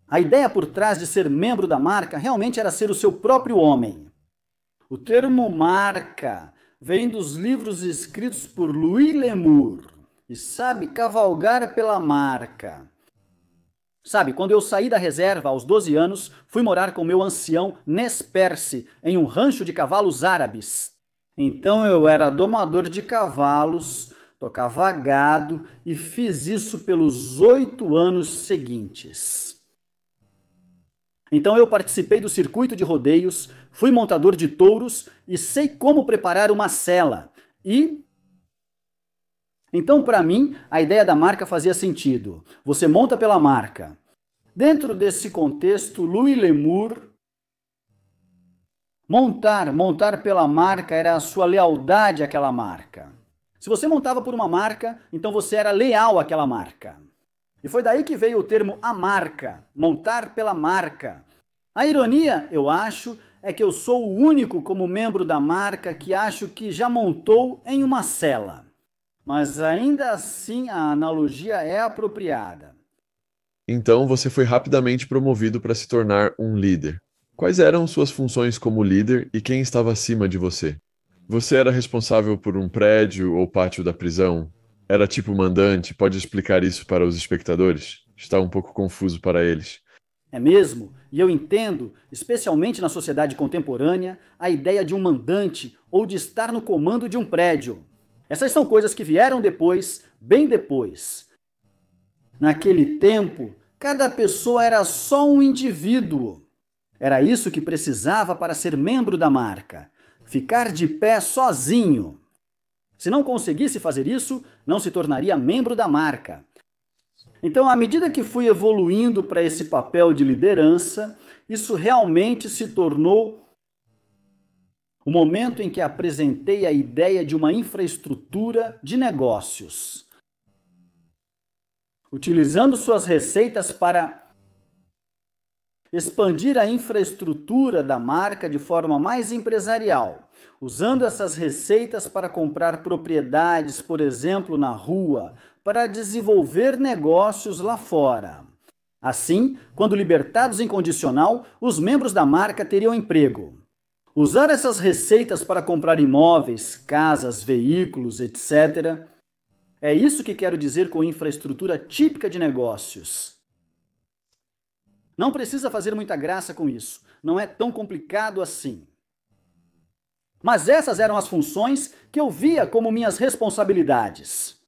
A ideia por trás de ser membro da marca realmente era ser o seu próprio homem. O termo marca vem dos livros escritos por Louis L'Amour. E sabe, cavalgar pela marca. Sabe, quando eu saí da reserva aos 12 anos, fui morar com meu ancião Nez Perce em um rancho de cavalos árabes. Então eu era domador de cavalos, tocava gado e fiz isso pelos 8 anos seguintes. Então eu participei do circuito de rodeios, fui montador de touros e sei como preparar uma sela. Então, para mim, a ideia da marca fazia sentido. Você monta pela marca. Dentro desse contexto, Louis L'Amour, montar pela marca era a sua lealdade àquela marca. Se você montava por uma marca, então você era leal àquela marca. E foi daí que veio o termo a marca, montar pela marca. A ironia, eu acho, é que eu sou o único como membro da marca que acho que já montou em uma cela. Mas ainda assim a analogia é apropriada. Então você foi rapidamente promovido para se tornar um líder. Quais eram suas funções como líder e quem estava acima de você? Você era responsável por um prédio ou pátio da prisão? Era tipo mandante? Pode explicar isso para os espectadores? Está um pouco confuso para eles. É mesmo? E eu entendo, especialmente na sociedade contemporânea, a ideia de um mandante ou de estar no comando de um prédio. Essas são coisas que vieram depois, bem depois. Naquele tempo, cada pessoa era só um indivíduo. Era isso que precisava para ser membro da marca. Ficar de pé sozinho. Se não conseguisse fazer isso, não se tornaria membro da marca. Então, à medida que fui evoluindo para esse papel de liderança, isso realmente se tornou o momento em que apresentei a ideia de uma infraestrutura de negócios, utilizando suas receitas para expandir a infraestrutura da marca de forma mais empresarial, usando essas receitas para comprar propriedades, por exemplo, na rua, para desenvolver negócios lá fora. Assim, quando libertados incondicional, os membros da marca teriam emprego. Usar essas receitas para comprar imóveis, casas, veículos, etc. É isso que quero dizer com infraestrutura típica de negócios. Não precisa fazer muita graça com isso. Não é tão complicado assim. Mas essas eram as funções que eu via como minhas responsabilidades.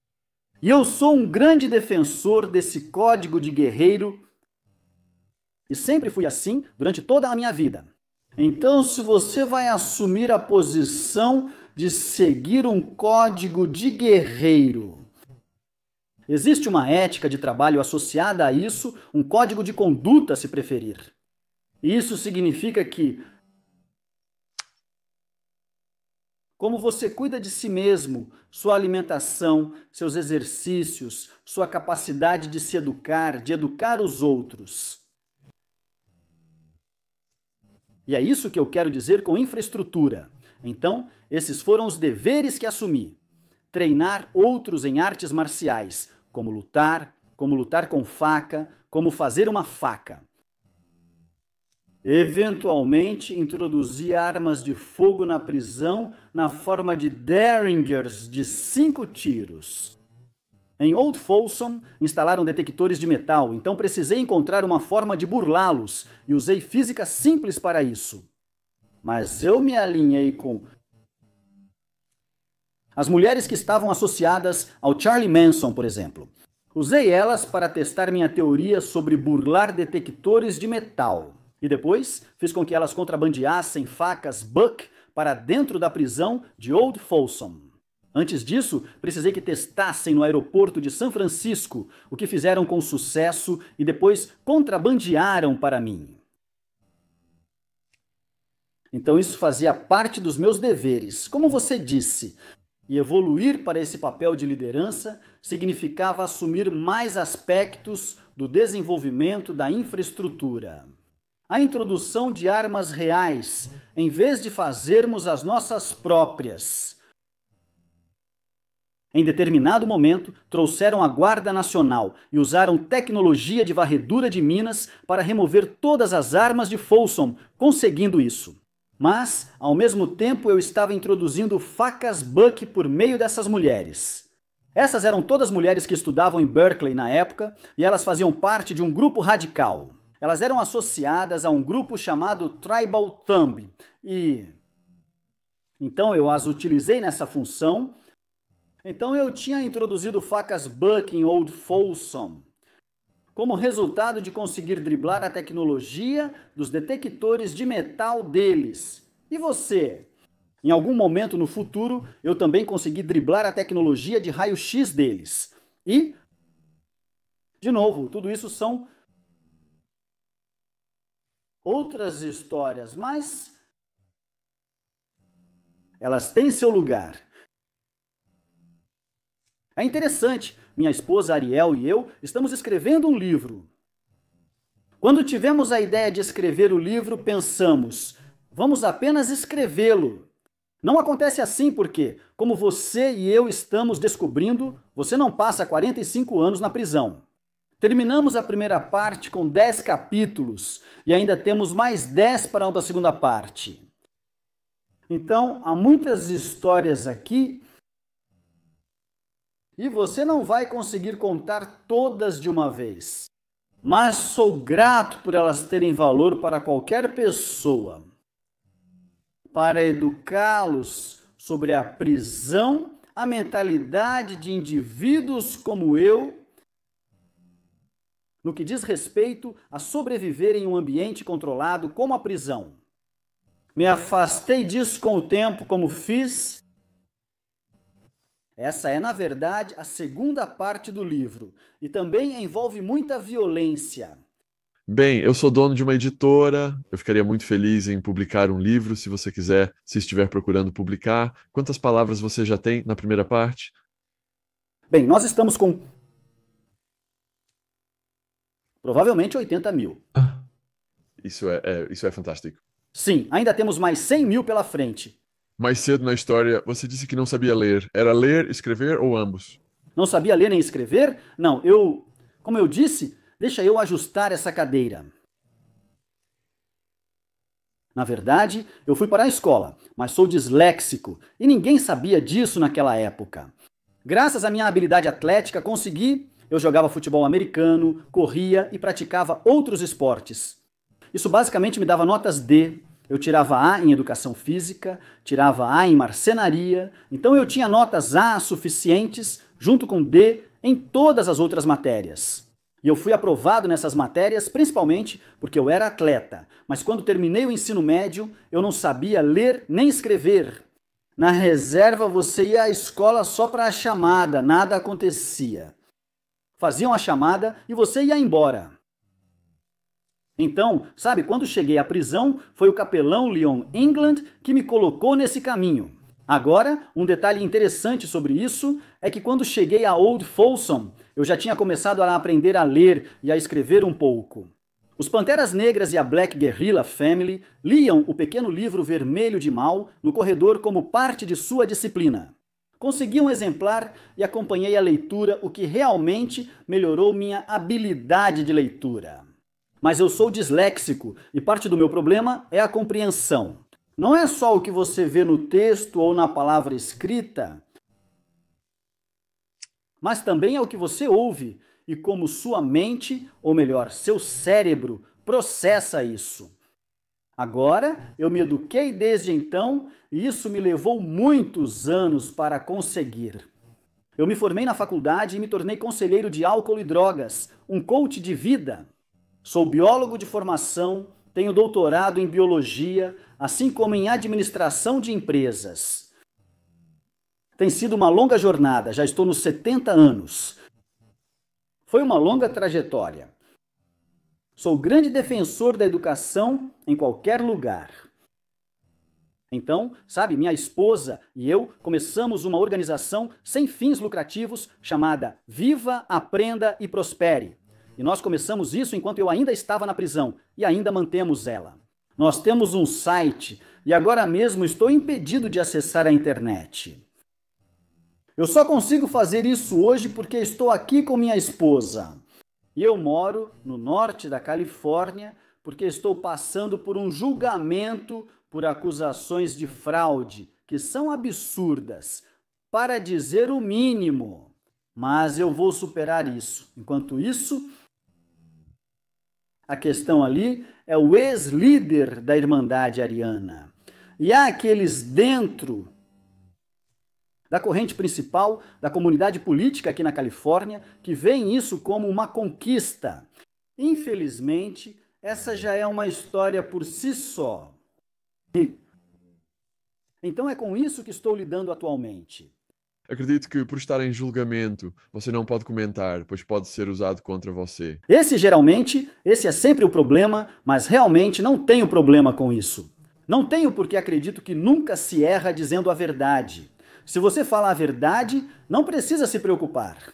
E eu sou um grande defensor desse código de guerreiro e sempre fui assim durante toda a minha vida. Então, se você vai assumir a posição de seguir um código de guerreiro, existe uma ética de trabalho associada a isso, um código de conduta, se preferir. Isso significa que Como você cuida de si mesmo, sua alimentação, seus exercícios, sua capacidade de educar os outros. E é isso que eu quero dizer com infraestrutura. Então, esses foram os deveres que assumi. Treinar outros em artes marciais, como lutar com faca, como fazer uma faca. Eventualmente, introduzi armas de fogo na prisão na forma de derringers de 5 tiros. Em Old Folsom, instalaram detectores de metal, então precisei encontrar uma forma de burlá-los e usei física simples para isso. Mas eu me alinhei com as mulheres que estavam associadas ao Charlie Manson, por exemplo. Usei elas para testar minha teoria sobre burlar detectores de metal. E depois fiz com que elas contrabandeassem facas Buck para dentro da prisão de Old Folsom. Antes disso, precisei que testassem no aeroporto de São Francisco, o que fizeram com sucesso e depois contrabandearam para mim. Então isso fazia parte dos meus deveres, como você disse. E evoluir para esse papel de liderança significava assumir mais aspectos do desenvolvimento da infraestrutura. A introdução de armas reais, em vez de fazermos as nossas próprias. Em determinado momento, trouxeram a Guarda Nacional e usaram tecnologia de varredura de minas para remover todas as armas de Folsom, conseguindo isso. Mas, ao mesmo tempo, eu estava introduzindo facas Buck por meio dessas mulheres. Essas eram todas mulheres que estudavam em Berkeley na época e elas faziam parte de um grupo radical. Elas eram associadas a um grupo chamado Tribal Thumb e então eu as utilizei nessa função. Então eu tinha introduzido facas Buck em Old Folsom, como resultado de conseguir driblar a tecnologia dos detectores de metal deles. E você? Em algum momento no futuro, eu também consegui driblar a tecnologia de raio-x deles. E, de novo, tudo isso são outras histórias, mas elas têm seu lugar. É interessante, minha esposa Ariel e eu estamos escrevendo um livro. Quando tivemos a ideia de escrever o livro, pensamos, vamos apenas escrevê-lo. Não acontece assim porque, como você e eu estamos descobrindo, você não passa 45 anos na prisão. Terminamos a primeira parte com 10 capítulos e ainda temos mais 10 para a segunda parte. Então, há muitas histórias aqui e você não vai conseguir contar todas de uma vez. Mas sou grato por elas terem valor para qualquer pessoa. Para educá-los sobre a prisão, a mentalidade de indivíduos como eu, no que diz respeito a sobreviver em um ambiente controlado como a prisão. Me afastei disso com o tempo, como fiz. Essa é, na verdade, a segunda parte do livro, e também envolve muita violência. Bem, eu sou dono de uma editora, eu ficaria muito feliz em publicar um livro, se você quiser, se estiver procurando publicar. Quantas palavras você já tem na primeira parte? Bem, nós estamos com provavelmente 80 mil. Isso é fantástico. Sim, ainda temos mais 100 mil pela frente. Mais cedo na história, você disse que não sabia ler. Era ler, escrever ou ambos? Não sabia ler nem escrever? Não, como eu disse, deixa eu ajustar essa cadeira. Na verdade, eu fui para a escola, mas sou disléxico e ninguém sabia disso naquela época. Graças à minha habilidade atlética, consegui. Eu jogava futebol americano, corria e praticava outros esportes. Isso basicamente me dava notas D. Eu tirava A em educação física, tirava A em marcenaria, então eu tinha notas A suficientes, junto com D, em todas as outras matérias. E eu fui aprovado nessas matérias principalmente porque eu era atleta, mas quando terminei o ensino médio, eu não sabia ler nem escrever. Na reserva você ia à escola só para a chamada, nada acontecia. Faziam a chamada e você ia embora. Então, sabe, quando cheguei à prisão, foi o capelão Leon England que me colocou nesse caminho. Agora, um detalhe interessante sobre isso é que quando cheguei a Old Folsom, eu já tinha começado a aprender a ler e a escrever um pouco. Os Panteras Negras e a Black Guerrilla Family liam o pequeno livro vermelho de Mal no corredor como parte de sua disciplina. Consegui um exemplar e acompanhei a leitura, o que realmente melhorou minha habilidade de leitura. Mas eu sou disléxico e parte do meu problema é a compreensão. Não é só o que você vê no texto ou na palavra escrita, mas também é o que você ouve e como sua mente, ou melhor, seu cérebro, processa isso. Agora, eu me eduquei desde então e isso me levou muitos anos para conseguir. Eu me formei na faculdade e me tornei conselheiro de álcool e drogas, um coach de vida. Sou biólogo de formação, tenho doutorado em biologia, assim como em administração de empresas. Tem sido uma longa jornada, já estou nos 70 anos. Foi uma longa trajetória. Sou grande defensor da educação em qualquer lugar. Então, sabe, minha esposa e eu começamos uma organização sem fins lucrativos chamada Viva, Aprenda e Prospere. E nós começamos isso enquanto eu ainda estava na prisão e ainda mantemos ela. Nós temos um site e agora mesmo estou impedido de acessar a internet. Eu só consigo fazer isso hoje porque estou aqui com minha esposa. E eu moro no norte da Califórnia porque estou passando por um julgamento por acusações de fraude, que são absurdas, para dizer o mínimo. Mas eu vou superar isso. Enquanto isso, a questão ali é o ex-líder da Irmandade Ariana. E há aqueles dentro da corrente principal da comunidade política aqui na Califórnia que veem isso como uma conquista. Infelizmente, essa já é uma história por si só. Então é com isso que estou lidando atualmente. Acredito que por estar em julgamento, você não pode comentar, pois pode ser usado contra você. Esse é sempre o problema, mas realmente não tenho problema com isso. Não tenho porque acredito que nunca se erra dizendo a verdade. Se você fala a verdade, não precisa se preocupar.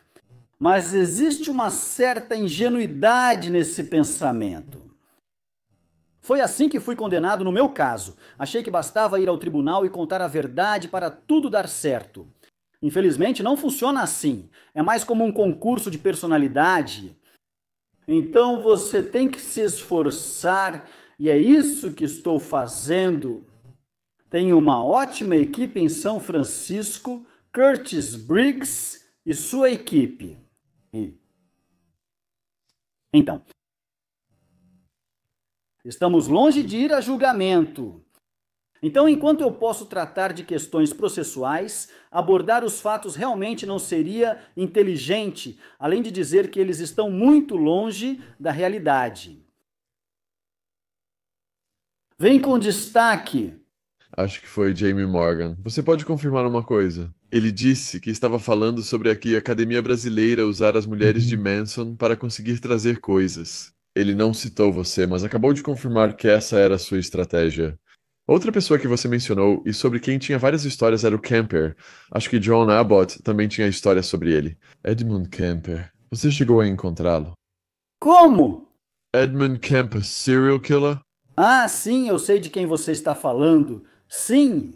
Mas existe uma certa ingenuidade nesse pensamento. Foi assim que fui condenado no meu caso. Achei que bastava ir ao tribunal e contar a verdade para tudo dar certo. Infelizmente, não funciona assim. É mais como um concurso de personalidade. Então você tem que se esforçar e é isso que estou fazendo. Tenho uma ótima equipe em São Francisco, Curtis Briggs e sua equipe. Então, estamos longe de ir a julgamento. Então, enquanto eu posso tratar de questões processuais, abordar os fatos realmente não seria inteligente, além de dizer que eles estão muito longe da realidade. Vem com destaque. Acho que foi Jamie Morgan. Você pode confirmar uma coisa? Ele disse que estava falando sobre a Academia Brasileira usar as mulheres de Manson para conseguir trazer coisas. Ele não citou você, mas acabou de confirmar que essa era a sua estratégia. Outra pessoa que você mencionou e sobre quem tinha várias histórias era o Kemper. Acho que John Abbott também tinha histórias sobre ele. Edmund Kemper. Você chegou a encontrá-lo? Como? Edmund Kemper, serial killer? Ah, sim, eu sei de quem você está falando. Sim.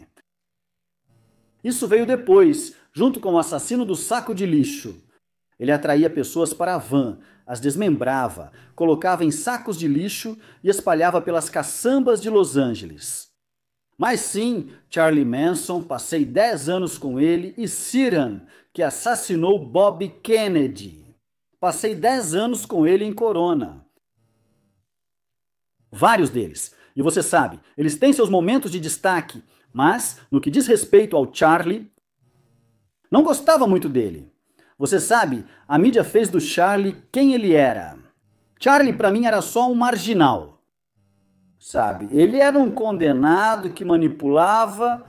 Isso veio depois, junto com o assassino do saco de lixo. Ele atraía pessoas para a van, as desmembrava, colocava em sacos de lixo e espalhava pelas caçambas de Los Angeles. Mas sim, Charlie Manson, passei 10 anos com ele, e Ciran, que assassinou Bob Kennedy. Passei 10 anos com ele em Corona. Vários deles. E você sabe, eles têm seus momentos de destaque, mas, no que diz respeito ao Charlie, não gostava muito dele. Você sabe, a mídia fez do Charlie quem ele era. Charlie, para mim, era só um marginal. Sabe, ele era um condenado que manipulava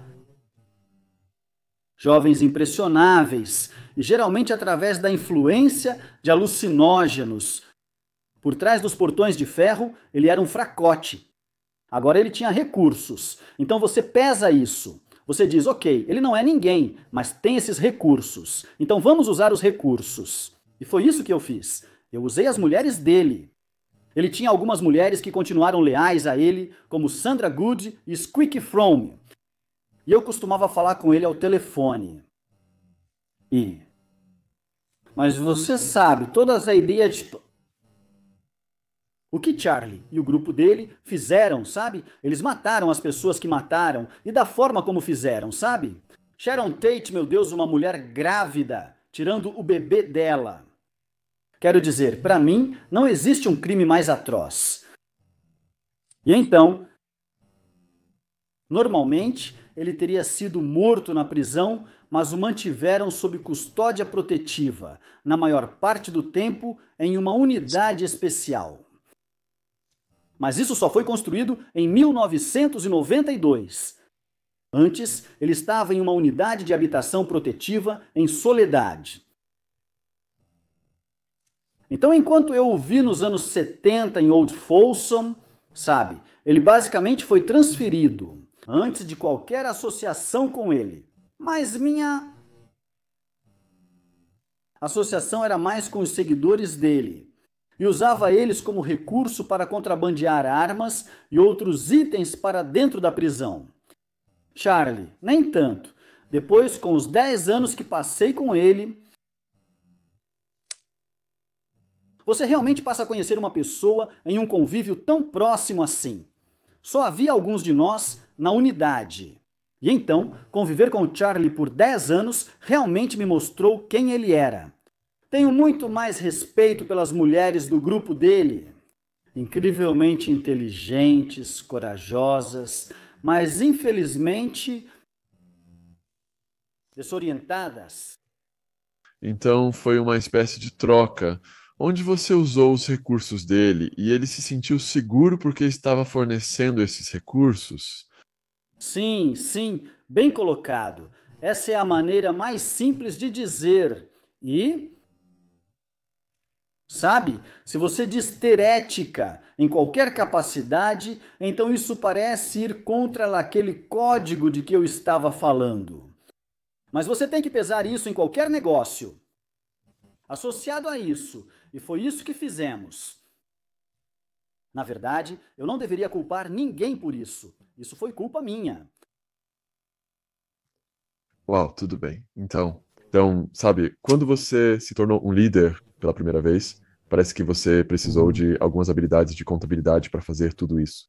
jovens impressionáveis, e geralmente através da influência de alucinógenos. Por trás dos portões de ferro, ele era um fracote. Agora ele tinha recursos. Então você pesa isso. Você diz, ok, ele não é ninguém, mas tem esses recursos. Então vamos usar os recursos. E foi isso que eu fiz. Eu usei as mulheres dele. Ele tinha algumas mulheres que continuaram leais a ele, como Sandra Good e Squeaky Fromme. E eu costumava falar com ele ao telefone. Mas você sabe, toda essa ideia de... O que Charlie e o grupo dele fizeram, sabe? Eles mataram as pessoas que mataram e da forma como fizeram, sabe? Sharon Tate, meu Deus, uma mulher grávida, tirando o bebê dela. Quero dizer, para mim, não existe um crime mais atroz. E então, normalmente, ele teria sido morto na prisão, mas o mantiveram sob custódia protetiva, na maior parte do tempo em uma unidade especial. Mas isso só foi construído em 1992. Antes, ele estava em uma unidade de habitação protetiva em Soledade. Então, enquanto eu o vi nos anos 70 em Old Folsom, sabe, ele basicamente foi transferido antes de qualquer associação com ele. Mas minha associação era mais com os seguidores dele. E usava eles como recurso para contrabandear armas e outros itens para dentro da prisão. Charlie, nem tanto. Depois, com os 10 anos que passei com ele, você realmente passa a conhecer uma pessoa em um convívio tão próximo assim. Só havia alguns de nós na unidade. E então, conviver com o Charlie por 10 anos realmente me mostrou quem ele era. Tenho muito mais respeito pelas mulheres do grupo dele. Incrivelmente inteligentes, corajosas, mas infelizmente desorientadas. Então foi uma espécie de troca, onde você usou os recursos dele e ele se sentiu seguro porque estava fornecendo esses recursos? Sim, bem colocado. Essa é a maneira mais simples de dizer. E... sabe, se você diz ter ética em qualquer capacidade, então isso parece ir contra aquele código de que eu estava falando. Mas você tem que pesar isso em qualquer negócio. Associado a isso, e foi isso que fizemos. Na verdade, eu não deveria culpar ninguém por isso. Isso foi culpa minha. Uau, tudo bem. Então, sabe, quando você se tornou um líder pela primeira vez, parece que você precisou de algumas habilidades de contabilidade para fazer tudo isso.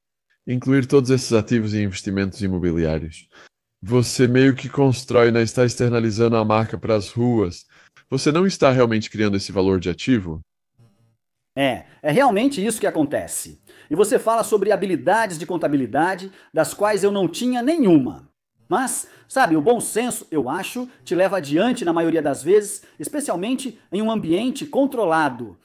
Incluir todos esses ativos e investimentos imobiliários. Você meio que constrói, né? Está externalizando a marca para as ruas. Você não está realmente criando esse valor de ativo? É realmente isso que acontece. E você fala sobre habilidades de contabilidade, das quais eu não tinha nenhuma. Mas, sabe, o bom senso, eu acho, te leva adiante na maioria das vezes, especialmente em um ambiente controlado.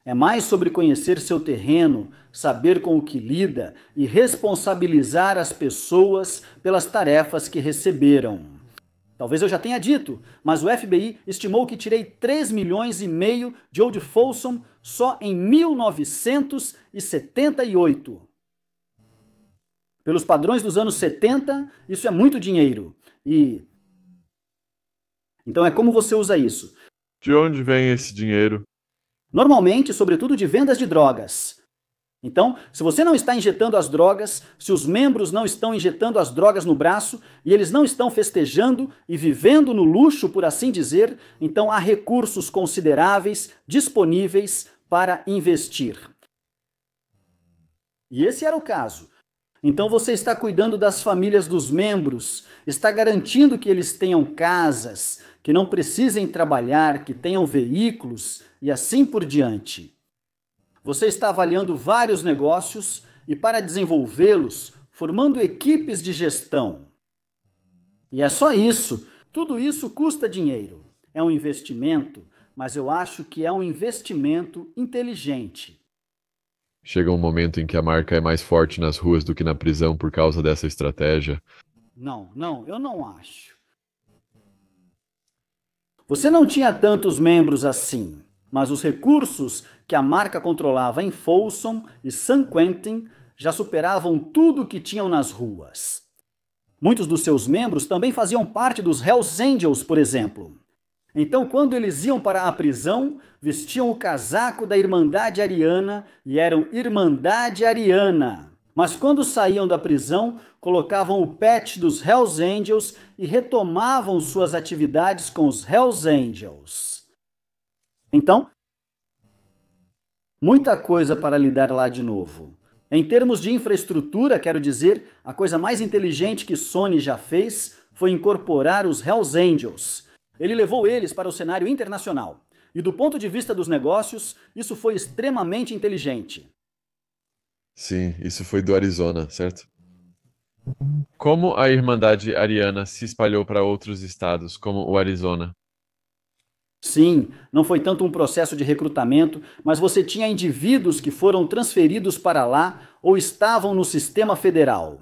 É mais sobre conhecer seu terreno, saber com o que lida e responsabilizar as pessoas pelas tarefas que receberam. Talvez eu já tenha dito, mas o FBI estimou que tirei 3,5 milhões de Old Folsom só em 1978. Pelos padrões dos anos 70, isso é muito dinheiro. Então é como você usa isso. De onde vem esse dinheiro? Normalmente, sobretudo de vendas de drogas. Então, se você não está injetando as drogas, se os membros não estão injetando as drogas no braço e eles não estão festejando e vivendo no luxo, por assim dizer, então há recursos consideráveis disponíveis para investir. E esse era o caso. Então você está cuidando das famílias dos membros, está garantindo que eles tenham casas, que não precisem trabalhar, que tenham veículos e assim por diante. Você está avaliando vários negócios e, para desenvolvê-los, formando equipes de gestão. E é só isso. Tudo isso custa dinheiro. É um investimento, mas eu acho que é um investimento inteligente. Chega um momento em que a marca é mais forte nas ruas do que na prisão por causa dessa estratégia. Não, eu não acho. Você não tinha tantos membros assim, mas os recursos que a marca controlava em Folsom e San Quentin já superavam tudo o que tinham nas ruas. Muitos dos seus membros também faziam parte dos Hells Angels, por exemplo. Então, quando eles iam para a prisão, vestiam o casaco da Irmandade Ariana e eram Irmandade Ariana. Mas quando saíam da prisão, colocavam o patch dos Hells Angels e retomavam suas atividades com os Hells Angels. Então, muita coisa para lidar lá de novo. Em termos de infraestrutura, quero dizer, a coisa mais inteligente que Sony já fez foi incorporar os Hells Angels. Ele levou eles para o cenário internacional. E do ponto de vista dos negócios, isso foi extremamente inteligente. Sim, isso foi do Arizona, certo? Como a Irmandade Ariana se espalhou para outros estados, como o Arizona? Sim, não foi tanto um processo de recrutamento, mas você tinha indivíduos que foram transferidos para lá ou estavam no sistema federal.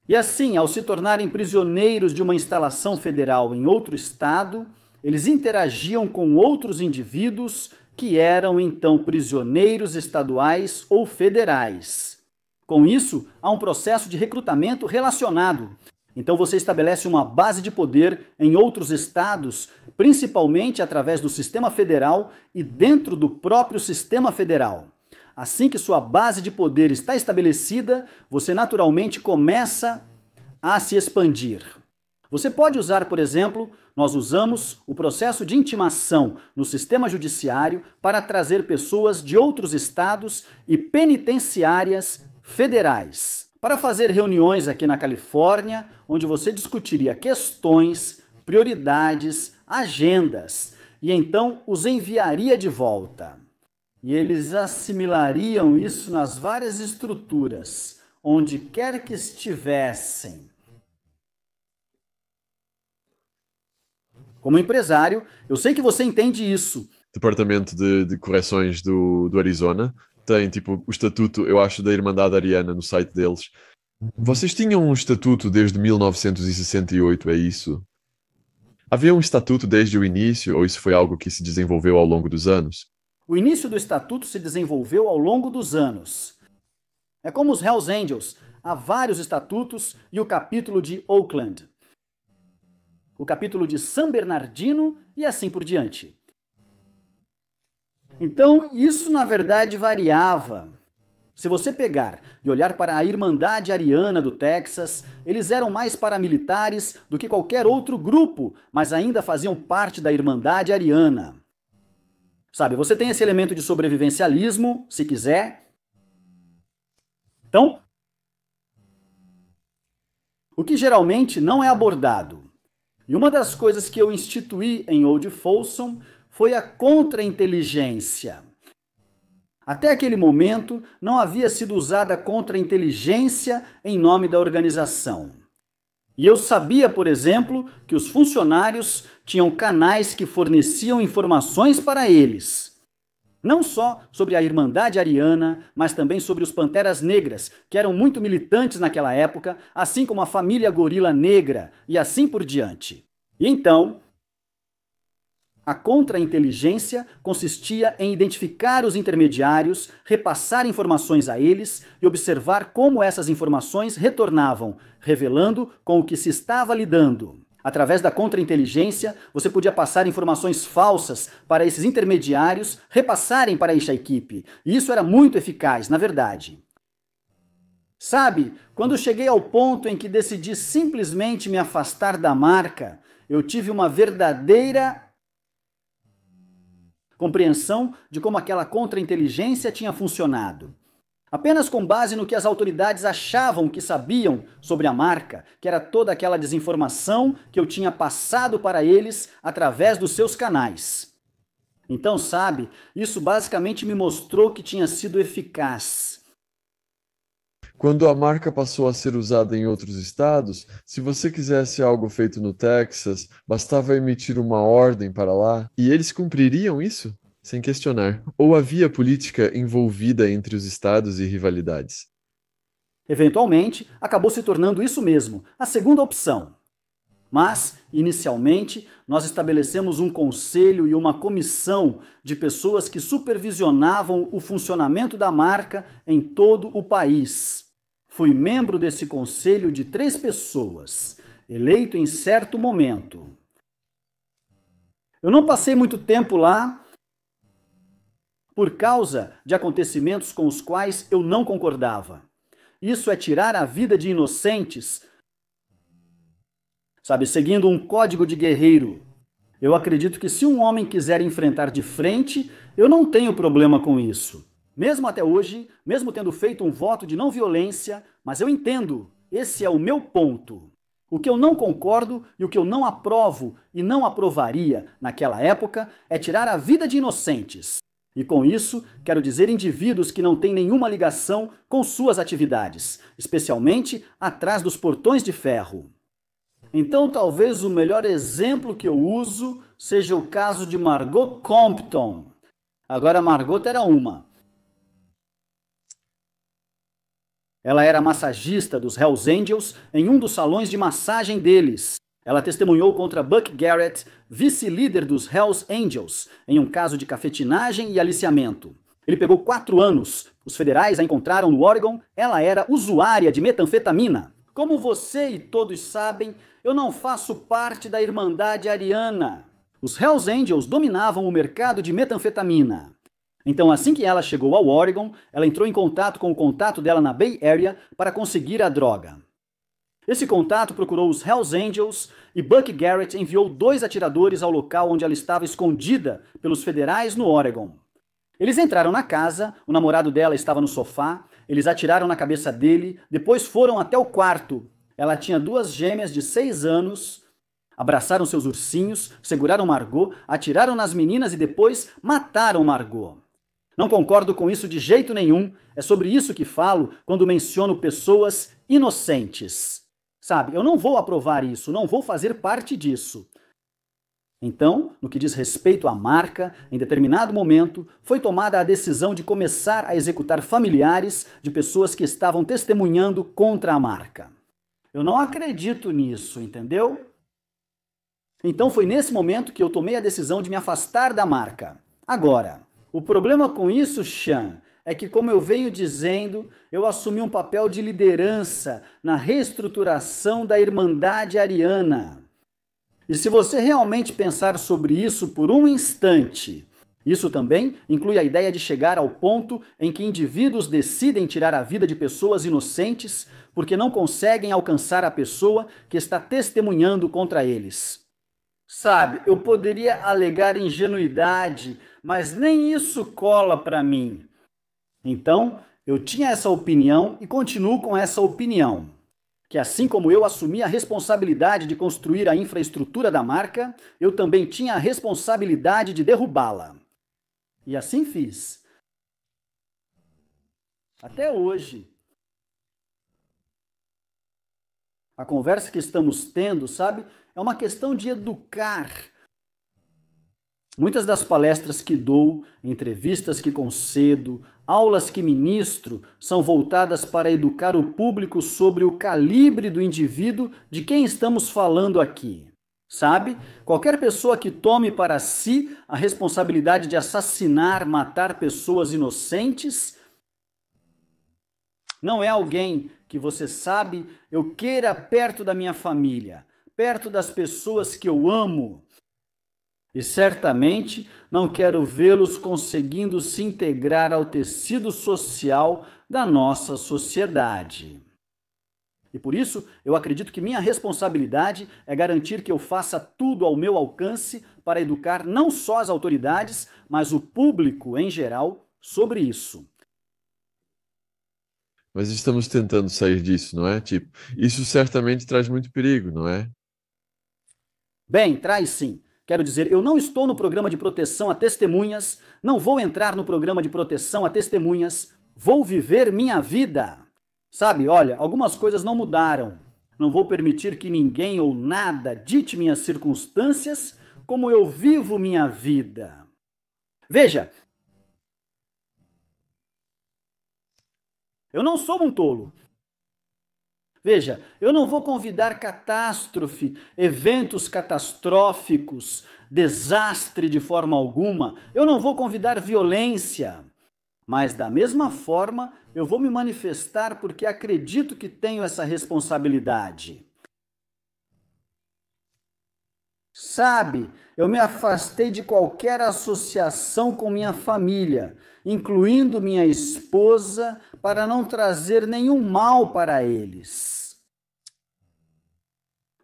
E assim, ao se tornarem prisioneiros de uma instalação federal em outro estado, eles interagiam com outros indivíduos que eram então prisioneiros estaduais ou federais. Com isso, há um processo de recrutamento relacionado. Então você estabelece uma base de poder em outros estados, principalmente através do sistema federal e dentro do próprio sistema federal. Assim que sua base de poder está estabelecida, você naturalmente começa a se expandir. Você pode usar, por exemplo, nós usamos o processo de intimação no sistema judiciário para trazer pessoas de outros estados e penitenciárias federais para fazer reuniões aqui na Califórnia, onde você discutiria questões, prioridades, agendas, e então os enviaria de volta. E eles assimilariam isso nas várias estruturas, onde quer que estivessem. Como empresário, eu sei que você entende isso. Departamento de Correções do Arizona tem, tipo, o estatuto, eu acho, da Irmandade Ariana no site deles. Vocês tinham um estatuto desde 1968, é isso? Havia um estatuto desde o início, ou isso foi algo que se desenvolveu ao longo dos anos? O início do estatuto se desenvolveu ao longo dos anos. É como os Hells Angels, há vários estatutos e o capítulo de Oakland, o capítulo de San Bernardino e assim por diante. Então, isso na verdade variava. Se você pegar e olhar para a Irmandade Ariana do Texas, eles eram mais paramilitares do que qualquer outro grupo, mas ainda faziam parte da Irmandade Ariana. Sabe, você tem esse elemento de sobrevivencialismo, se quiser. Então, o que geralmente não é abordado. E uma das coisas que eu instituí em Old Folsom foi a contra-inteligência. Até aquele momento, não havia sido usada contra-inteligência em nome da organização. E eu sabia, por exemplo, que os funcionários tinham canais que forneciam informações para eles. Não só sobre a Irmandade Ariana, mas também sobre os Panteras Negras, que eram muito militantes naquela época, assim como a família Gorila Negra, e assim por diante. E então, a contra-inteligência consistia em identificar os intermediários, repassar informações a eles e observar como essas informações retornavam, revelando com o que se estava lidando. Através da contra-inteligência, você podia passar informações falsas para esses intermediários repassarem para esta equipe. E isso era muito eficaz, na verdade. Sabe, quando cheguei ao ponto em que decidi simplesmente me afastar da marca, eu tive uma verdadeira compreensão de como aquela contra-inteligência tinha funcionado. Apenas com base no que as autoridades achavam que sabiam sobre a marca, que era toda aquela desinformação que eu tinha passado para eles através dos seus canais. Então, sabe, isso basicamente me mostrou que tinha sido eficaz. Quando a marca passou a ser usada em outros estados, se você quisesse algo feito no Texas, bastava emitir uma ordem para lá e eles cumpririam isso, sem questionar. Ou havia política envolvida entre os estados e rivalidades? Eventualmente, acabou se tornando isso mesmo, a segunda opção. Mas, inicialmente, nós estabelecemos um conselho e uma comissão de pessoas que supervisionavam o funcionamento da marca em todo o país. Fui membro desse conselho de 3 pessoas, eleito em certo momento. Eu não passei muito tempo lá por causa de acontecimentos com os quais eu não concordava. Isso é tirar a vida de inocentes, sabe, seguindo um código de guerreiro. Eu acredito que se um homem quiser enfrentar de frente, eu não tenho problema com isso. Mesmo até hoje, mesmo tendo feito um voto de não violência, mas eu entendo, esse é o meu ponto. O que eu não concordo e o que eu não aprovo e não aprovaria naquela época é tirar a vida de inocentes. E com isso, quero dizer indivíduos que não têm nenhuma ligação com suas atividades, especialmente atrás dos portões de ferro. Então, talvez o melhor exemplo que eu uso seja o caso de Margot Compton. Agora, Margot era uma. Ela era massagista dos Hells Angels em um dos salões de massagem deles. Ela testemunhou contra Buck Garrett, vice-líder dos Hells Angels, em um caso de cafetinagem e aliciamento. Ele pegou 4 anos. Os federais a encontraram no Oregon. Ela era usuária de metanfetamina. Como você e todos sabem, eu não faço parte da Irmandade Ariana. Os Hells Angels dominavam o mercado de metanfetamina. Então, assim que ela chegou ao Oregon, ela entrou em contato com o contato dela na Bay Area para conseguir a droga. Esse contato procurou os Hells Angels e Buck Garrett enviou 2 atiradores ao local onde ela estava escondida pelos federais no Oregon. Eles entraram na casa, o namorado dela estava no sofá, eles atiraram na cabeça dele, depois foram até o quarto. Ela tinha 2 gêmeas de 6 anos, abraçaram seus ursinhos, seguraram Margot, atiraram nas meninas e depois mataram Margot. Não concordo com isso de jeito nenhum, é sobre isso que falo quando menciono pessoas inocentes. Sabe, eu não vou aprovar isso, não vou fazer parte disso. Então, no que diz respeito à marca, em determinado momento, foi tomada a decisão de começar a executar familiares de pessoas que estavam testemunhando contra a marca. Eu não acredito nisso, entendeu? Então foi nesse momento que eu tomei a decisão de me afastar da marca. Agora, o problema com isso, Sean, é que, como eu venho dizendo, eu assumi um papel de liderança na reestruturação da Irmandade Ariana. E se você realmente pensar sobre isso por um instante, isso também inclui a ideia de chegar ao ponto em que indivíduos decidem tirar a vida de pessoas inocentes porque não conseguem alcançar a pessoa que está testemunhando contra eles. Sabe, eu poderia alegar ingenuidade, mas nem isso cola para mim. Então, eu tinha essa opinião e continuo com essa opinião. Que assim como eu assumi a responsabilidade de construir a infraestrutura da marca, eu também tinha a responsabilidade de derrubá-la. E assim fiz. Até hoje. A conversa que estamos tendo, sabe, é uma questão de educar. Muitas das palestras que dou, entrevistas que concedo, aulas que ministro, são voltadas para educar o público sobre o calibre do indivíduo de quem estamos falando aqui. Sabe? Qualquer pessoa que tome para si a responsabilidade de assassinar, matar pessoas inocentes, não é alguém que você sabe, eu queira perto da minha família, perto das pessoas que eu amo. E certamente não quero vê-los conseguindo se integrar ao tecido social da nossa sociedade. E por isso, eu acredito que minha responsabilidade é garantir que eu faça tudo ao meu alcance para educar não só as autoridades, mas o público em geral sobre isso. Mas estamos tentando sair disso, não é? Tipo, isso certamente traz muito perigo, não é? Bem, traz sim. Quero dizer, eu não estou no programa de proteção a testemunhas, não vou entrar no programa de proteção a testemunhas, vou viver minha vida. Sabe, olha, algumas coisas não mudaram. Não vou permitir que ninguém ou nada dite minhas circunstâncias como eu vivo minha vida. Veja, eu não sou um tolo. Veja, eu não vou convidar catástrofe, eventos catastróficos, desastre de forma alguma. Eu não vou convidar violência. Mas da mesma forma, eu vou me manifestar porque acredito que tenho essa responsabilidade. Sabe, eu me afastei de qualquer associação com minha família, incluindo minha esposa, para não trazer nenhum mal para eles.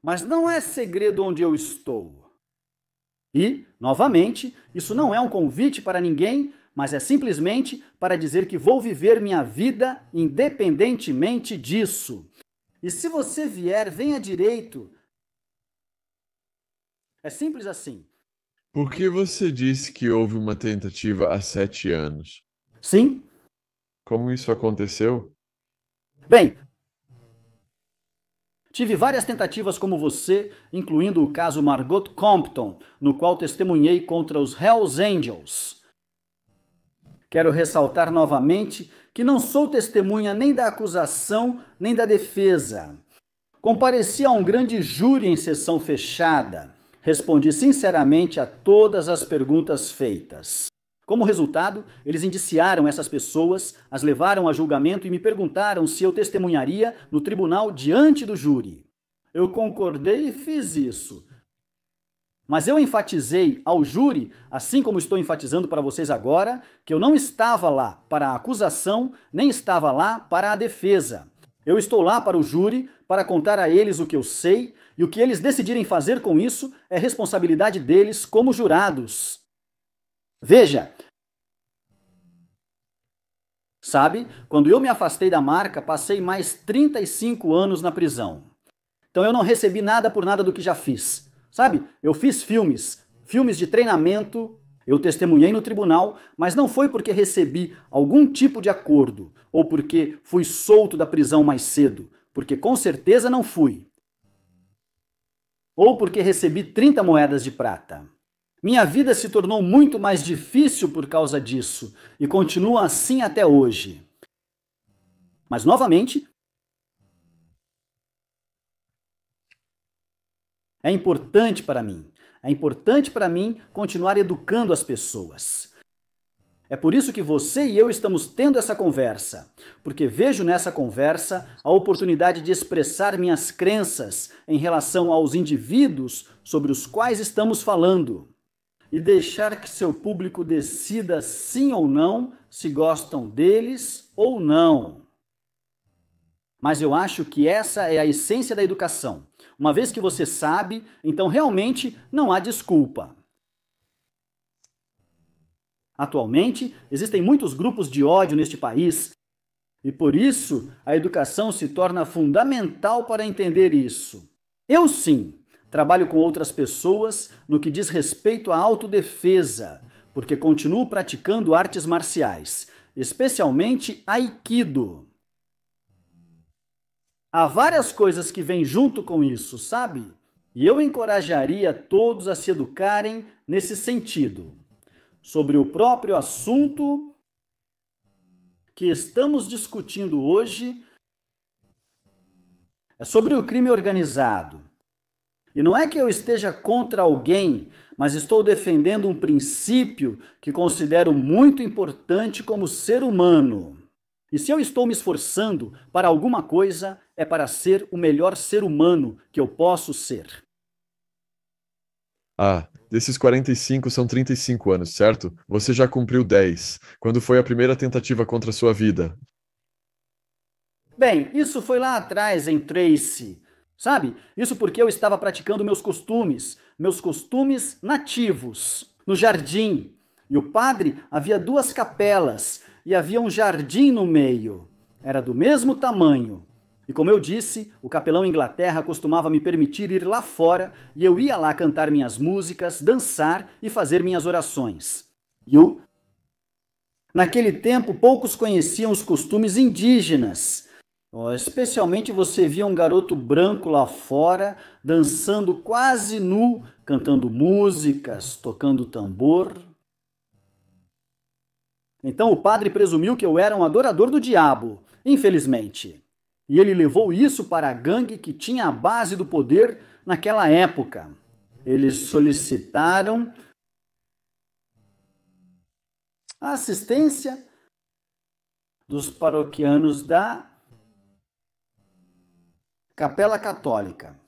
Mas não é segredo onde eu estou. E, novamente, isso não é um convite para ninguém, mas é simplesmente para dizer que vou viver minha vida independentemente disso. E se você vier, venha direito. É simples assim. Por que você disse que houve uma tentativa há 7 anos? Sim? Como isso aconteceu? Bem, tive várias tentativas como você, incluindo o caso Margot Compton, no qual testemunhei contra os Hells Angels. Quero ressaltar novamente que não sou testemunha nem da acusação nem da defesa. Compareci a um grande júri em sessão fechada. Respondi sinceramente a todas as perguntas feitas. Como resultado, eles indiciaram essas pessoas, as levaram a julgamento e me perguntaram se eu testemunharia no tribunal diante do júri. Eu concordei e fiz isso. Mas eu enfatizei ao júri, assim como estou enfatizando para vocês agora, que eu não estava lá para a acusação, nem estava lá para a defesa. Eu estou lá para o júri, para contar a eles o que eu sei, e o que eles decidirem fazer com isso é responsabilidade deles como jurados. Veja, sabe, quando eu me afastei da marca, passei mais 35 anos na prisão. Então eu não recebi nada por nada do que já fiz. Sabe, eu fiz filmes de treinamento, eu testemunhei no tribunal, mas não foi porque recebi algum tipo de acordo, ou porque fui solto da prisão mais cedo, porque com certeza não fui. Ou porque recebi 30 moedas de prata. Minha vida se tornou muito mais difícil por causa disso, e continua assim até hoje. Mas, novamente, é importante para mim continuar educando as pessoas. É por isso que você e eu estamos tendo essa conversa, porque vejo nessa conversa a oportunidade de expressar minhas crenças em relação aos indivíduos sobre os quais estamos falando e deixar que seu público decida sim ou não se gostam deles ou não. Mas eu acho que essa é a essência da educação. Uma vez que você sabe, então realmente não há desculpa. Atualmente, existem muitos grupos de ódio neste país e por isso a educação se torna fundamental para entender isso. Eu sim, trabalho com outras pessoas no que diz respeito à autodefesa, porque continuo praticando artes marciais, especialmente Aikido. Há várias coisas que vêm junto com isso, sabe? E eu encorajaria todos a se educarem nesse sentido. Sobre o próprio assunto que estamos discutindo hoje, é sobre o crime organizado. E não é que eu esteja contra alguém, mas estou defendendo um princípio que considero muito importante como ser humano. E se eu estou me esforçando para alguma coisa, é para ser o melhor ser humano que eu posso ser. Ah, desses 45 são 35 anos, certo? Você já cumpriu 10. Quando foi a primeira tentativa contra a sua vida? Bem, isso foi lá atrás em Tracy. Sabe? Isso porque eu estava praticando meus costumes nativos, no jardim. E o padre havia 2 capelas e havia um jardim no meio. Era do mesmo tamanho. E como eu disse, o capelão Inglaterra costumava me permitir ir lá fora e eu ia lá cantar minhas músicas, dançar e fazer minhas orações. Naquele tempo, poucos conheciam os costumes indígenas. Especialmente você via um garoto branco lá fora, dançando quase nu, cantando músicas, tocando tambor. Então o padre presumiu que eu era um adorador do diabo, infelizmente. E ele levou isso para a gangue que tinha a base do poder naquela época. Eles solicitaram a assistência dos paroquianos da Capela Católica.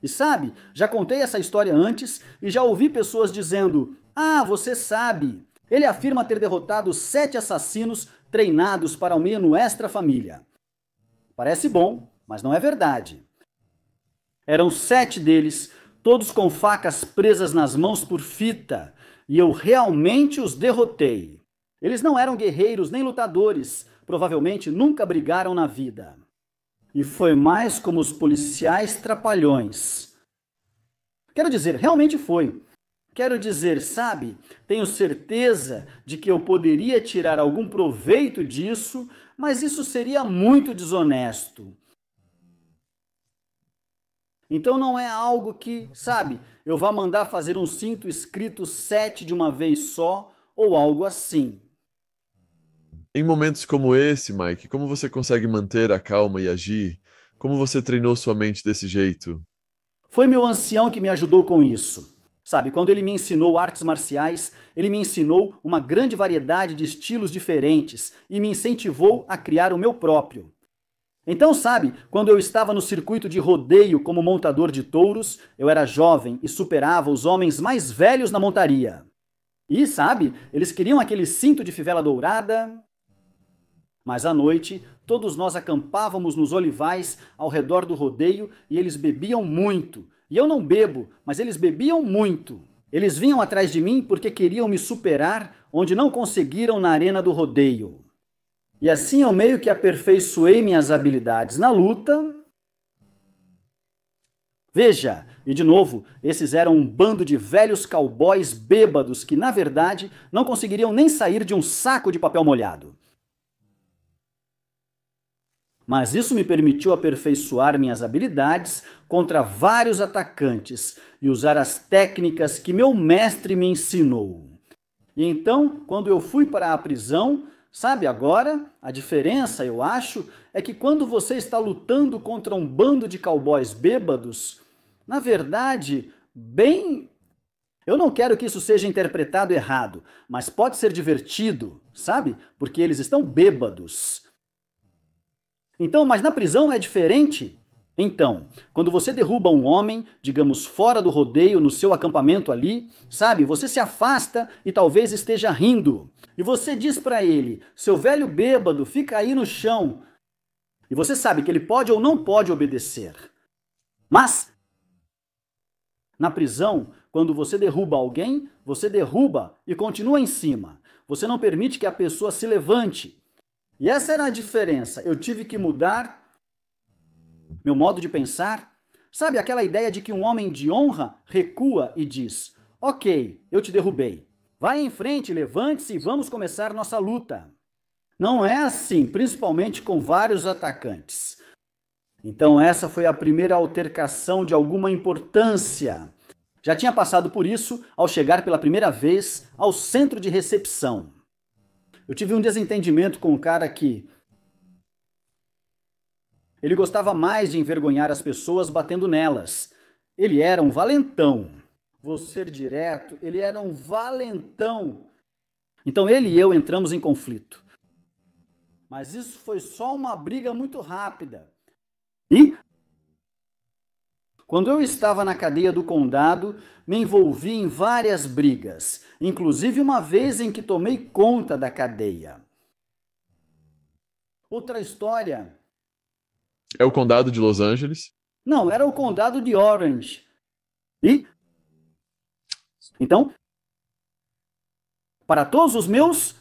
E sabe, já contei essa história antes e já ouvi pessoas dizendo: "Ah, você sabe, ele afirma ter derrotado 7 assassinos treinados para o meio extra família." Parece bom, mas não é verdade. Eram 7 deles, todos com facas presas nas mãos por fita, e eu realmente os derrotei. Eles não eram guerreiros nem lutadores, provavelmente nunca brigaram na vida. E foi mais como os policiais trapalhões. Quero dizer, realmente foi. Quero dizer, sabe, tenho certeza de que eu poderia tirar algum proveito disso, mas isso seria muito desonesto. Então não é algo que, sabe, eu vá mandar fazer um cinto escrito 7 de uma vez só, ou algo assim. Em momentos como esse, Mike, como você consegue manter a calma e agir? Como você treinou sua mente desse jeito? Foi meu ancião que me ajudou com isso. Sabe, quando ele me ensinou artes marciais, ele me ensinou uma grande variedade de estilos diferentes e me incentivou a criar o meu próprio. Então, sabe, quando eu estava no circuito de rodeio como montador de touros, eu era jovem e superava os homens mais velhos na montaria. E, sabe, eles queriam aquele cinto de fivela dourada. Mas à noite, todos nós acampávamos nos olivais ao redor do rodeio e eles bebiam muito. E eu não bebo, mas eles bebiam muito. Eles vinham atrás de mim porque queriam me superar onde não conseguiram na arena do rodeio. E assim eu meio que aperfeiçoei minhas habilidades na luta. Veja, e de novo, esses eram um bando de velhos cowboys bêbados que, na verdade, não conseguiriam nem sair de um saco de papel molhado. Mas isso me permitiu aperfeiçoar minhas habilidades contra vários atacantes e usar as técnicas que meu mestre me ensinou. E então, quando eu fui para a prisão, sabe agora, a diferença, eu acho, é que quando você está lutando contra um bando de cowboys bêbados, na verdade, eu não quero que isso seja interpretado errado, mas pode ser divertido, sabe? Porque eles estão bêbados. Então, mas na prisão é diferente? Então, quando você derruba um homem, digamos fora do rodeio, no seu acampamento ali, sabe, você se afasta e talvez esteja rindo. E você diz para ele: "Seu velho bêbado, fica aí no chão." E você sabe que ele pode ou não pode obedecer. Mas, na prisão, quando você derruba alguém, você derruba e continua em cima. Você não permite que a pessoa se levante. E essa era a diferença. Eu tive que mudar meu modo de pensar. Sabe aquela ideia de que um homem de honra recua e diz: "Ok, eu te derrubei. Vai em frente, levante-se e vamos começar nossa luta." Não é assim, principalmente com vários atacantes. Então essa foi a primeira altercação de alguma importância. Já tinha passado por isso ao chegar pela primeira vez ao centro de recepção. Eu tive um desentendimento com um cara que ele gostava mais de envergonhar as pessoas batendo nelas. Ele era um valentão. Vou ser direto, ele era um valentão. Então ele e eu entramos em conflito. Mas isso foi só uma briga muito rápida. E quando eu estava na cadeia do condado, me envolvi em várias brigas, inclusive uma vez em que tomei conta da cadeia. Outra história. É o condado de Los Angeles? Não, era o condado de Orange. E então, para todos os meus,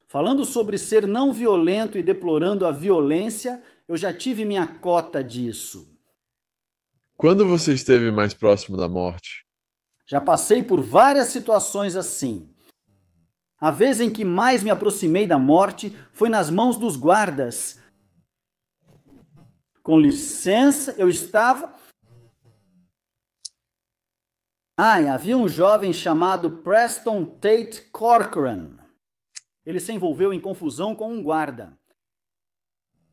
falando sobre ser não violento e deplorando a violência, eu já tive minha cota disso. Quando você esteve mais próximo da morte? Já passei por várias situações assim. A vez em que mais me aproximei da morte foi nas mãos dos guardas. Com licença, eu estava... havia um jovem chamado Preston Tate Corcoran. Ele se envolveu em confusão com um guarda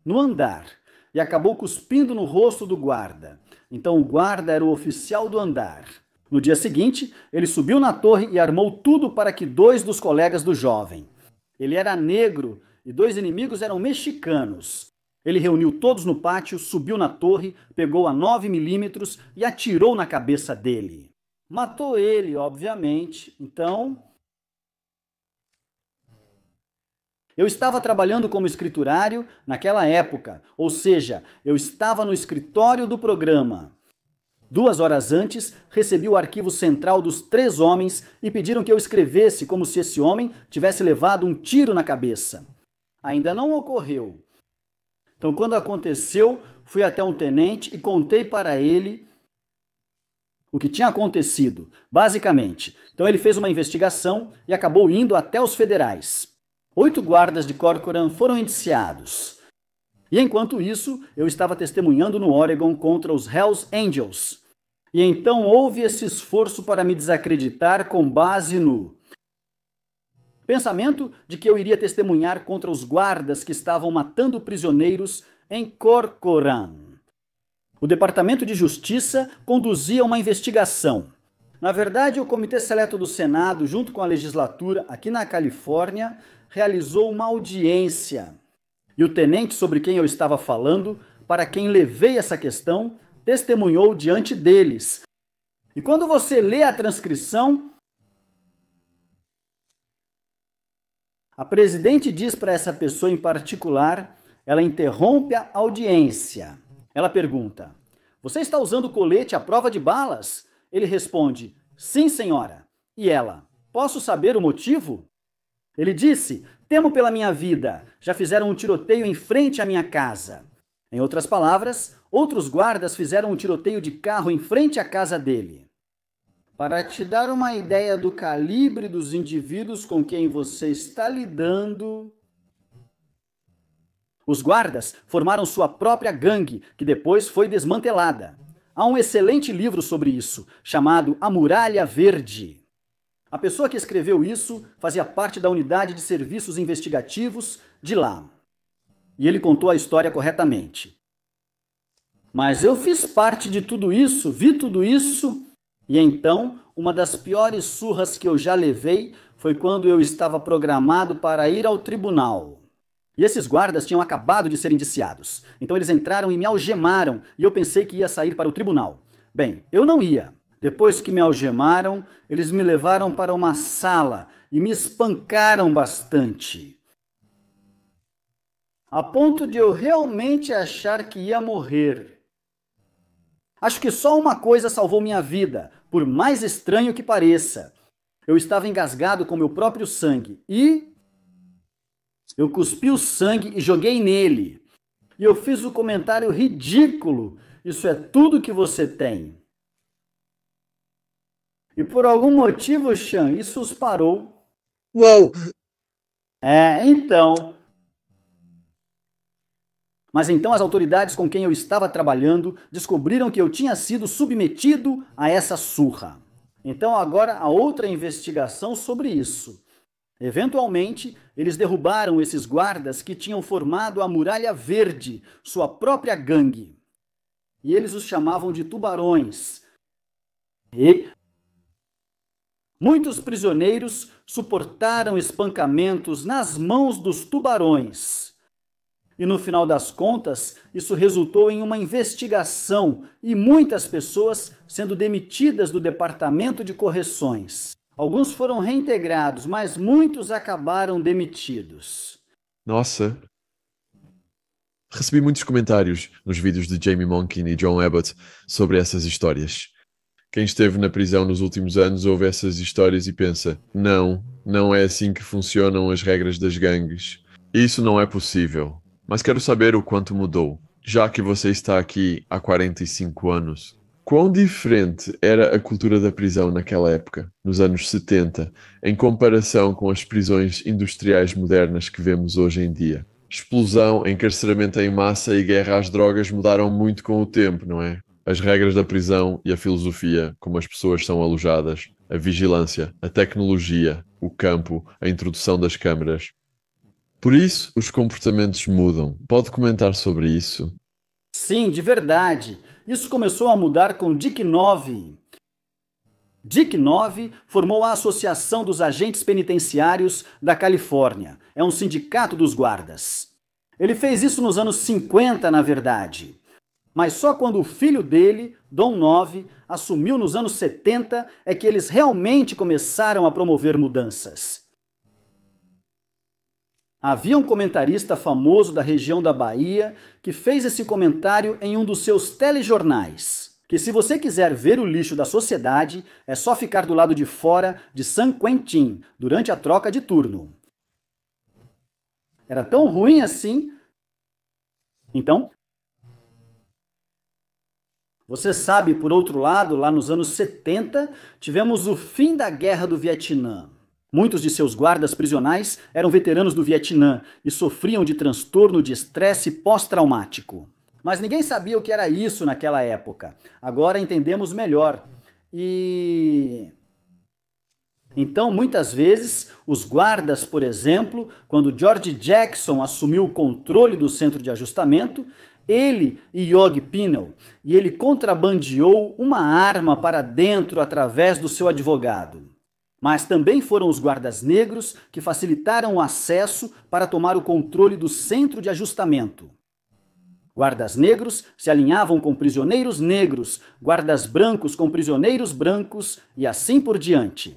no andar e acabou cuspindo no rosto do guarda. Então o guarda era o oficial do andar. No dia seguinte, ele subiu na torre e armou tudo para que 2 dos colegas do jovem. Ele era negro e 2 inimigos eram mexicanos. Ele reuniu todos no pátio, subiu na torre, pegou a 9mm e atirou na cabeça dele. Matou ele, obviamente. Então, eu estava trabalhando como escriturário naquela época, ou seja, eu estava no escritório do programa. 2 horas antes, recebi o arquivo central dos 3 homens e pediram que eu escrevesse como se esse homem tivesse levado um tiro na cabeça. Ainda não ocorreu. Então, quando aconteceu, fui até um tenente e contei para ele o que tinha acontecido, basicamente. Então, ele fez uma investigação e acabou indo até os federais. 8 guardas de Corcoran foram indiciados. E enquanto isso, eu estava testemunhando no Oregon contra os Hells Angels. E então houve esse esforço para me desacreditar com base no pensamento de que eu iria testemunhar contra os guardas que estavam matando prisioneiros em Corcoran. O Departamento de Justiça conduzia uma investigação. Na verdade, o Comitê Seleto do Senado, junto com a legislatura aqui na Califórnia, realizou uma audiência. E o tenente sobre quem eu estava falando, para quem levei essa questão, testemunhou diante deles. E quando você lê a transcrição, a presidente diz para essa pessoa em particular, ela interrompe a audiência. Ela pergunta: "Você está usando colete à prova de balas?" Ele responde: "Sim, senhora." E ela: "Posso saber o motivo?" Ele disse: "Temo pela minha vida. Já fizeram um tiroteio em frente à minha casa." Em outras palavras, outros guardas fizeram um tiroteio de carro em frente à casa dele. Para te dar uma ideia do calibre dos indivíduos com quem você está lidando, os guardas formaram sua própria gangue, que depois foi desmantelada. Há um excelente livro sobre isso, chamado A Muralha Verde. A pessoa que escreveu isso fazia parte da unidade de serviços investigativos de lá. E ele contou a história corretamente. Mas eu fiz parte de tudo isso, vi tudo isso, e então uma das piores surras que eu já levei foi quando eu estava programado para ir ao tribunal. E esses guardas tinham acabado de ser indiciados. Então eles entraram e me algemaram, e eu pensei que ia sair para o tribunal. Bem, eu não ia. Depois que me algemaram, eles me levaram para uma sala e me espancaram bastante. A ponto de eu realmente achar que ia morrer. Acho que só uma coisa salvou minha vida, por mais estranho que pareça. Eu estava engasgado com meu próprio sangue e eu cuspi o sangue e joguei nele. E eu fiz o comentário ridículo: "Isso é tudo que você tem." E por algum motivo, Sean, isso os parou. Uou! Então. Mas então as autoridades com quem eu estava trabalhando descobriram que eu tinha sido submetido a essa surra. Então agora há outra investigação sobre isso. Eventualmente, eles derrubaram esses guardas que tinham formado a Muralha Verde, sua própria gangue. E eles os chamavam de tubarões. E muitos prisioneiros suportaram espancamentos nas mãos dos tubarões. E no final das contas, isso resultou em uma investigação e muitas pessoas sendo demitidas do Departamento de Correções. Alguns foram reintegrados, mas muitos acabaram demitidos. Nossa. Recebi muitos comentários nos vídeos de Jamie Monken e John Abbott sobre essas histórias. Quem esteve na prisão nos últimos anos ouve essas histórias e pensa: não é assim que funcionam as regras das gangues. Isso não é possível. Mas quero saber o quanto mudou. Já que você está aqui há 45 anos, quão diferente era a cultura da prisão naquela época, nos anos 70, em comparação com as prisões industriais modernas que vemos hoje em dia? Explosão, encarceramento em massa e guerra às drogas mudaram muito com o tempo, não é? As regras da prisão e a filosofia, como as pessoas são alojadas, a vigilância, a tecnologia, o campo, a introdução das câmaras. Por isso, os comportamentos mudam. Pode comentar sobre isso? Sim, de verdade. Isso começou a mudar com Dick Nove. Dick Nove formou a Associação dos Agentes Penitenciários da Califórnia. é um sindicato dos guardas. Ele fez isso nos anos 50, na verdade. Mas só quando o filho dele, Dom IX, assumiu nos anos 70 é que eles realmente começaram a promover mudanças. Havia um comentarista famoso da região da Bahia que fez esse comentário em um dos seus telejornais, que se você quiser ver o lixo da sociedade, é só ficar do lado de fora de San Quentin durante a troca de turno. Era tão ruim assim. Então, você sabe, por outro lado, lá nos anos 70, tivemos o fim da Guerra do Vietnã. Muitos de seus guardas prisionais eram veteranos do Vietnã e sofriam de transtorno de estresse pós-traumático. Mas ninguém sabia o que era isso naquela época. Agora entendemos melhor. Então, muitas vezes, os guardas, por exemplo, quando George Jackson assumiu o controle do centro de ajustamento, ele e Yogi Pinel, e ele contrabandeou uma arma para dentro através do seu advogado. Mas também foram os guardas negros que facilitaram o acesso para tomar o controle do centro de ajustamento. Guardas negros se alinhavam com prisioneiros negros, guardas brancos com prisioneiros brancos e assim por diante.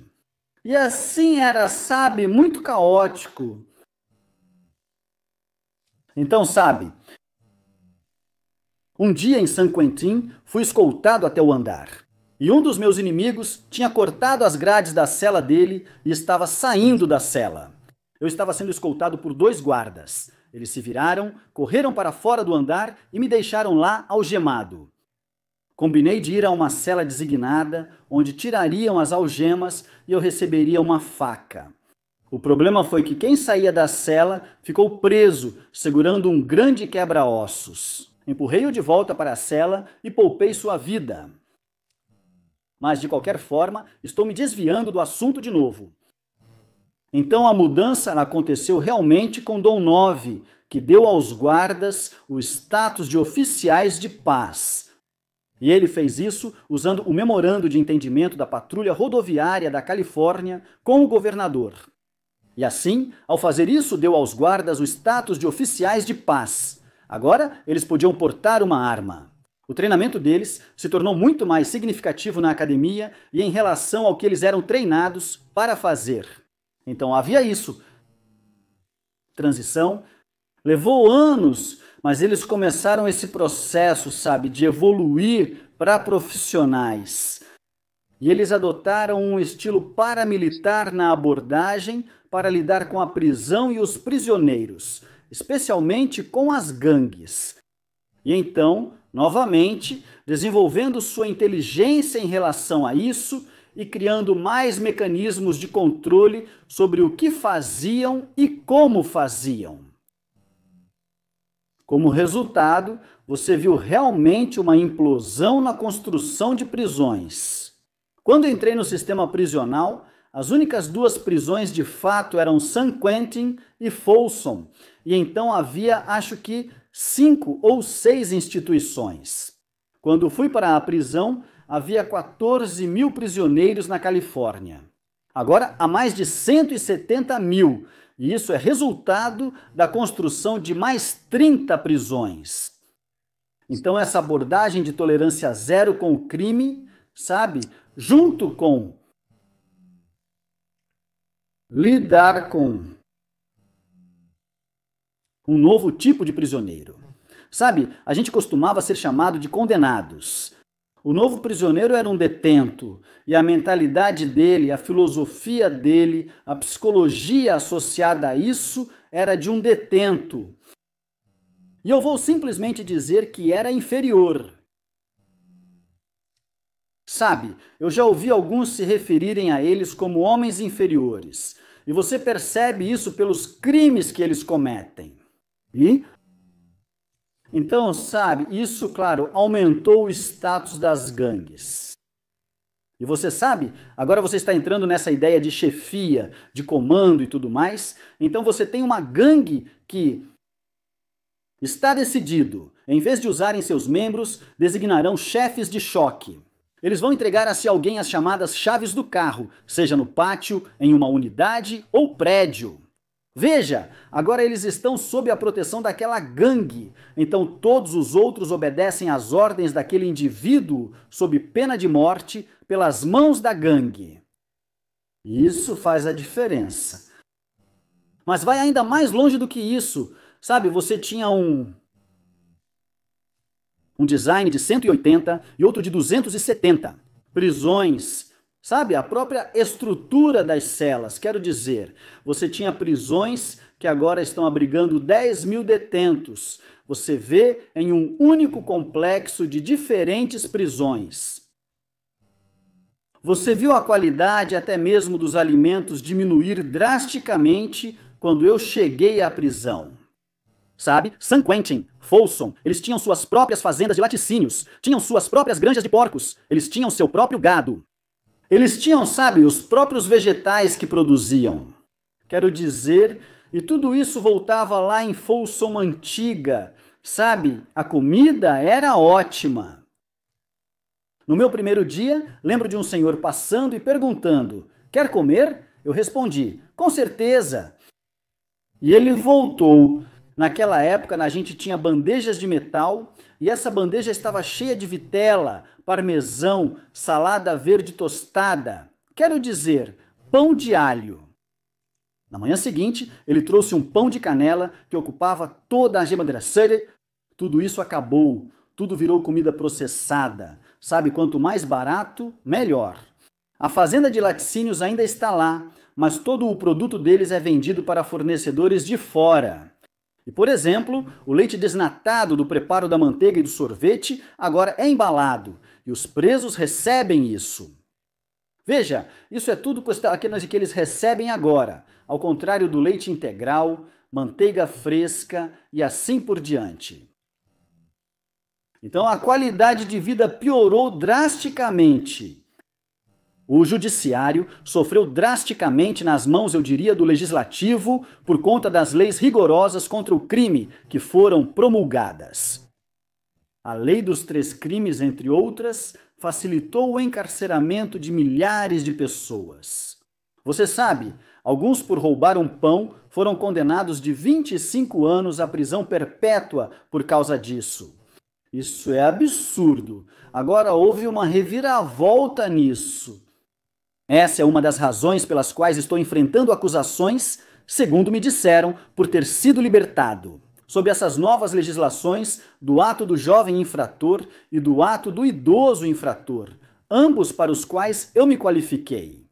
E assim era, sabe, muito caótico. Então, sabe, um dia em San Quentin fui escoltado até o andar. E um dos meus inimigos tinha cortado as grades da cela dele e estava saindo da cela. Eu estava sendo escoltado por 2 guardas. Eles se viraram, correram para fora do andar e me deixaram lá algemado. Combinei de ir a uma cela designada, onde tirariam as algemas e eu receberia uma faca. O problema foi que quem saía da cela ficou preso, segurando um grande quebra-ossos. Empurrei-o de volta para a cela e poupei sua vida. Mas, de qualquer forma, estou me desviando do assunto de novo. Então a mudança aconteceu realmente com Dom IX, que deu aos guardas o status de oficiais de paz. E ele fez isso usando o memorando de entendimento da Patrulha Rodoviária da Califórnia com o governador. E assim, ao fazer isso, deu aos guardas o status de oficiais de paz. Agora, eles podiam portar uma arma. O treinamento deles se tornou muito mais significativo na academia e em relação ao que eles eram treinados para fazer. Então havia isso. Transição. Levou anos, mas eles começaram esse processo, sabe, de evoluir para profissionais. E eles adotaram um estilo paramilitar na abordagem para lidar com a prisão e os prisioneiros, especialmente com as gangues. E então, novamente, desenvolvendo sua inteligência em relação a isso e criando mais mecanismos de controle sobre o que faziam e como faziam. Como resultado, você viu realmente uma implosão na construção de prisões. Quando entrei no sistema prisional, as únicas 2 prisões de fato eram San Quentin e Folsom, e então havia, acho que, 5 ou 6 instituições. Quando fui para a prisão, havia 14 mil prisioneiros na Califórnia. Agora há mais de 170 mil, e isso é resultado da construção de mais 30 prisões. Então essa abordagem de tolerância zero com o crime, sabe, junto com lidar com um novo tipo de prisioneiro. Sabe, a gente costumava ser chamado de condenados. O novo prisioneiro era um detento, e a mentalidade dele, a filosofia dele, a psicologia associada a isso era de um detento. E eu vou simplesmente dizer que era inferior. Sabe, eu já ouvi alguns se referirem a eles como homens inferiores, e você percebe isso pelos crimes que eles cometem. Então, sabe, isso, claro, aumentou o status das gangues. E você sabe, agora você está entrando nessa ideia de chefia, de comando e tudo mais, então você tem uma gangue que está decidido, em vez de usarem seus membros, designarão chefes de choque. Eles vão entregar a si alguém as chamadas chaves do carro, seja no pátio, em uma unidade ou prédio. Veja, agora eles estão sob a proteção daquela gangue. Então todos os outros obedecem às ordens daquele indivíduo sob pena de morte pelas mãos da gangue. Isso faz a diferença. Mas vai ainda mais longe do que isso. Sabe, você tinha um design de 180 e outro de 270. Prisões. Sabe, a própria estrutura das celas. Quero dizer, você tinha prisões que agora estão abrigando 10.000 detentos. Você vê em um único complexo de diferentes prisões. Você viu a qualidade até mesmo dos alimentos diminuir drasticamente quando eu cheguei à prisão. Sabe, San Quentin, Folsom, eles tinham suas próprias fazendas de laticínios, tinham suas próprias granjas de porcos, eles tinham seu próprio gado. Eles tinham, sabe, os próprios vegetais que produziam. Quero dizer, e tudo isso voltava lá em Folsom antiga. Sabe, a comida era ótima. No meu primeiro dia, lembro de um senhor passando e perguntando: quer comer? Eu respondi: com certeza. E ele voltou. Naquela época, a gente tinha bandejas de metal e essa bandeja estava cheia de vitela, parmesão, salada verde tostada. Quero dizer, pão de alho. Na manhã seguinte, ele trouxe um pão de canela que ocupava toda a geladeira. Tudo isso acabou, tudo virou comida processada. Sabe, quanto mais barato, melhor. A fazenda de laticínios ainda está lá, mas todo o produto deles é vendido para fornecedores de fora. E, por exemplo, o leite desnatado do preparo da manteiga e do sorvete agora é embalado, e os presos recebem isso. Veja, isso é tudo que eles recebem agora, ao contrário do leite integral, manteiga fresca e assim por diante. Então a qualidade de vida piorou drasticamente. O judiciário sofreu drasticamente nas mãos, eu diria, do legislativo por conta das leis rigorosas contra o crime que foram promulgadas. A lei dos 3 crimes, entre outras, facilitou o encarceramento de milhares de pessoas. Você sabe, alguns por roubar um pão foram condenados de 25 anos à prisão perpétua por causa disso. Isso é absurdo. Agora houve uma reviravolta nisso. Essa é uma das razões pelas quais estou enfrentando acusações, segundo me disseram, por ter sido libertado, sob essas novas legislações do ato do jovem infrator e do ato do idoso infrator, ambos para os quais eu me qualifiquei.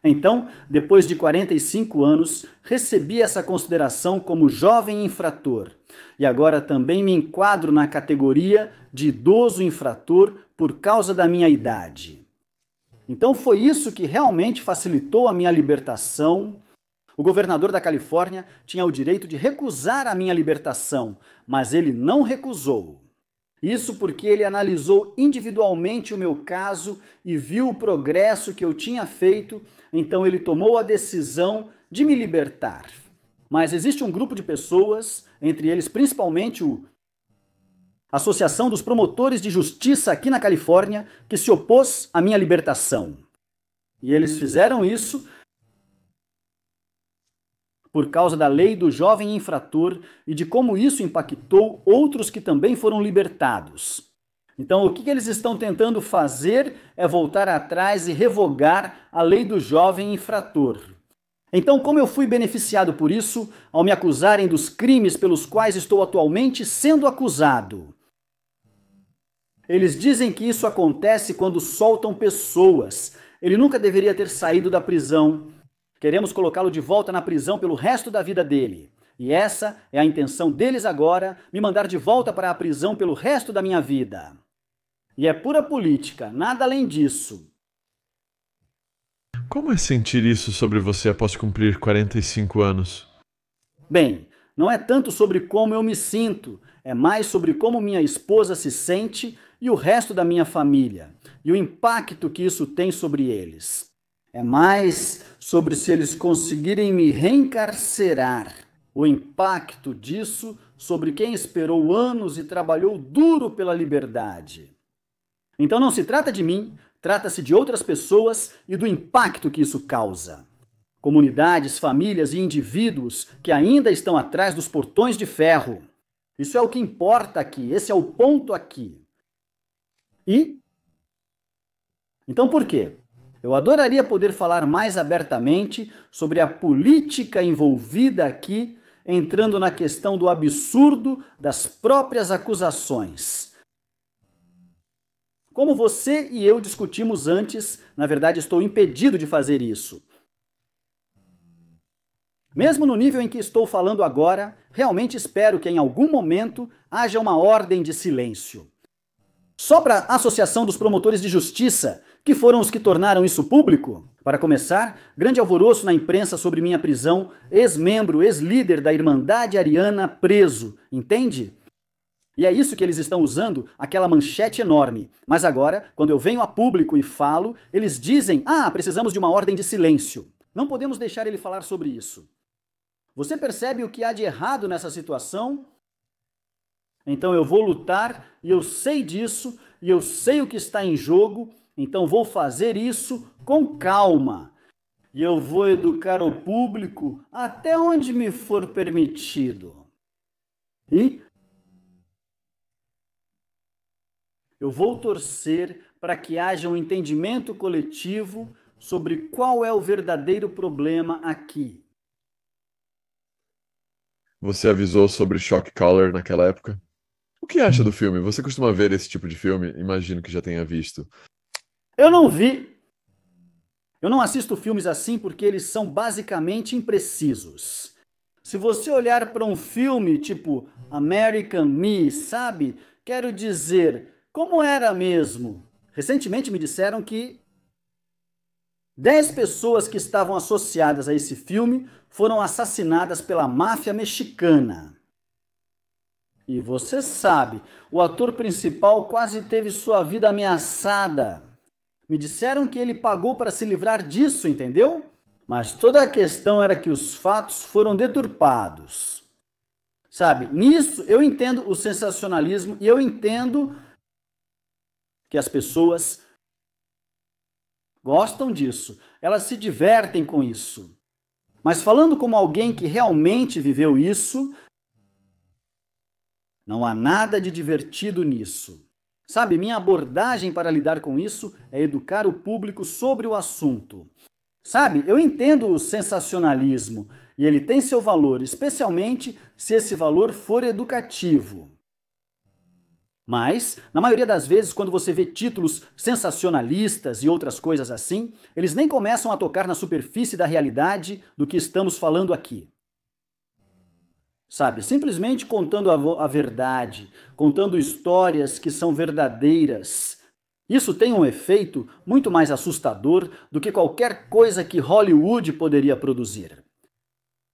Então, depois de 45 anos, recebi essa consideração como jovem infrator, e agora também me enquadro na categoria de idoso infrator por causa da minha idade. Então foi isso que realmente facilitou a minha libertação. O governador da Califórnia tinha o direito de recusar a minha libertação, mas ele não recusou. Isso porque ele analisou individualmente o meu caso e viu o progresso que eu tinha feito, então ele tomou a decisão de me libertar. Mas existe um grupo de pessoas, entre eles principalmente a Associação dos Promotores de Justiça aqui na Califórnia, que se opôs à minha libertação. E eles fizeram isso por causa da lei do jovem infrator e de como isso impactou outros que também foram libertados. Então, o que eles estão tentando fazer é voltar atrás e revogar a lei do jovem infrator. Então, como eu fui beneficiado por isso, ao me acusarem dos crimes pelos quais estou atualmente sendo acusado? Eles dizem que isso acontece quando soltam pessoas. Ele nunca deveria ter saído da prisão. Queremos colocá-lo de volta na prisão pelo resto da vida dele. E essa é a intenção deles agora, me mandar de volta para a prisão pelo resto da minha vida. E é pura política, nada além disso. Como é sentir isso sobre você após cumprir 45 anos? Bem, não é tanto sobre como eu me sinto, é mais sobre como minha esposa se sente e o resto da minha família, e o impacto que isso tem sobre eles. É mais sobre se eles conseguirem me reencarcerar, o impacto disso sobre quem esperou anos e trabalhou duro pela liberdade. Então não se trata de mim, trata-se de outras pessoas e do impacto que isso causa. comunidades, famílias e indivíduos que ainda estão atrás dos portões de ferro. Isso é o que importa aqui, esse é o ponto aqui. E? Então por quê? Eu adoraria poder falar mais abertamente sobre a política envolvida aqui, entrando na questão do absurdo das próprias acusações. Como você e eu discutimos antes, na verdade estou impedido de fazer isso. Mesmo no nível em que estou falando agora, realmente espero que em algum momento haja uma ordem de silêncio. Só para a Associação dos Promotores de Justiça, que foram os que tornaram isso público? Para começar, grande alvoroço na imprensa sobre minha prisão, ex-membro, ex-líder da Irmandade Ariana preso, entende? E é isso que eles estão usando, aquela manchete enorme. Mas agora, quando eu venho a público e falo, eles dizem, precisamos de uma ordem de silêncio. Não podemos deixar ele falar sobre isso. Você percebe o que há de errado nessa situação? Então eu vou lutar, e eu sei disso, e eu sei o que está em jogo, então vou fazer isso com calma. E eu vou educar o público até onde me for permitido. E eu vou torcer para que haja um entendimento coletivo sobre qual é o verdadeiro problema aqui. Você avisou sobre Shock Collar naquela época? O que acha do filme? Você costuma ver esse tipo de filme? Imagino que já tenha visto. Eu não vi. Eu não assisto filmes assim porque eles são basicamente imprecisos. Se você olhar para um filme tipo American Me, sabe? Quero dizer, como era mesmo? Recentemente me disseram que 10 pessoas que estavam associadas a esse filme foram assassinadas pela máfia mexicana. E você sabe, o ator principal quase teve sua vida ameaçada. Me disseram que ele pagou para se livrar disso, entendeu? Mas toda a questão era que os fatos foram deturpados. Sabe, nisso eu entendo o sensacionalismo e eu entendo que as pessoas gostam disso, elas se divertem com isso. Mas falando como alguém que realmente viveu isso, não há nada de divertido nisso. Sabe, minha abordagem para lidar com isso é educar o público sobre o assunto. Sabe, eu entendo o sensacionalismo e ele tem seu valor, especialmente se esse valor for educativo. Mas, na maioria das vezes, quando você vê títulos sensacionalistas e outras coisas assim, eles nem começam a tocar na superfície da realidade do que estamos falando aqui. Sabe, simplesmente contando a verdade, contando histórias que são verdadeiras. Isso tem um efeito muito mais assustador do que qualquer coisa que Hollywood poderia produzir.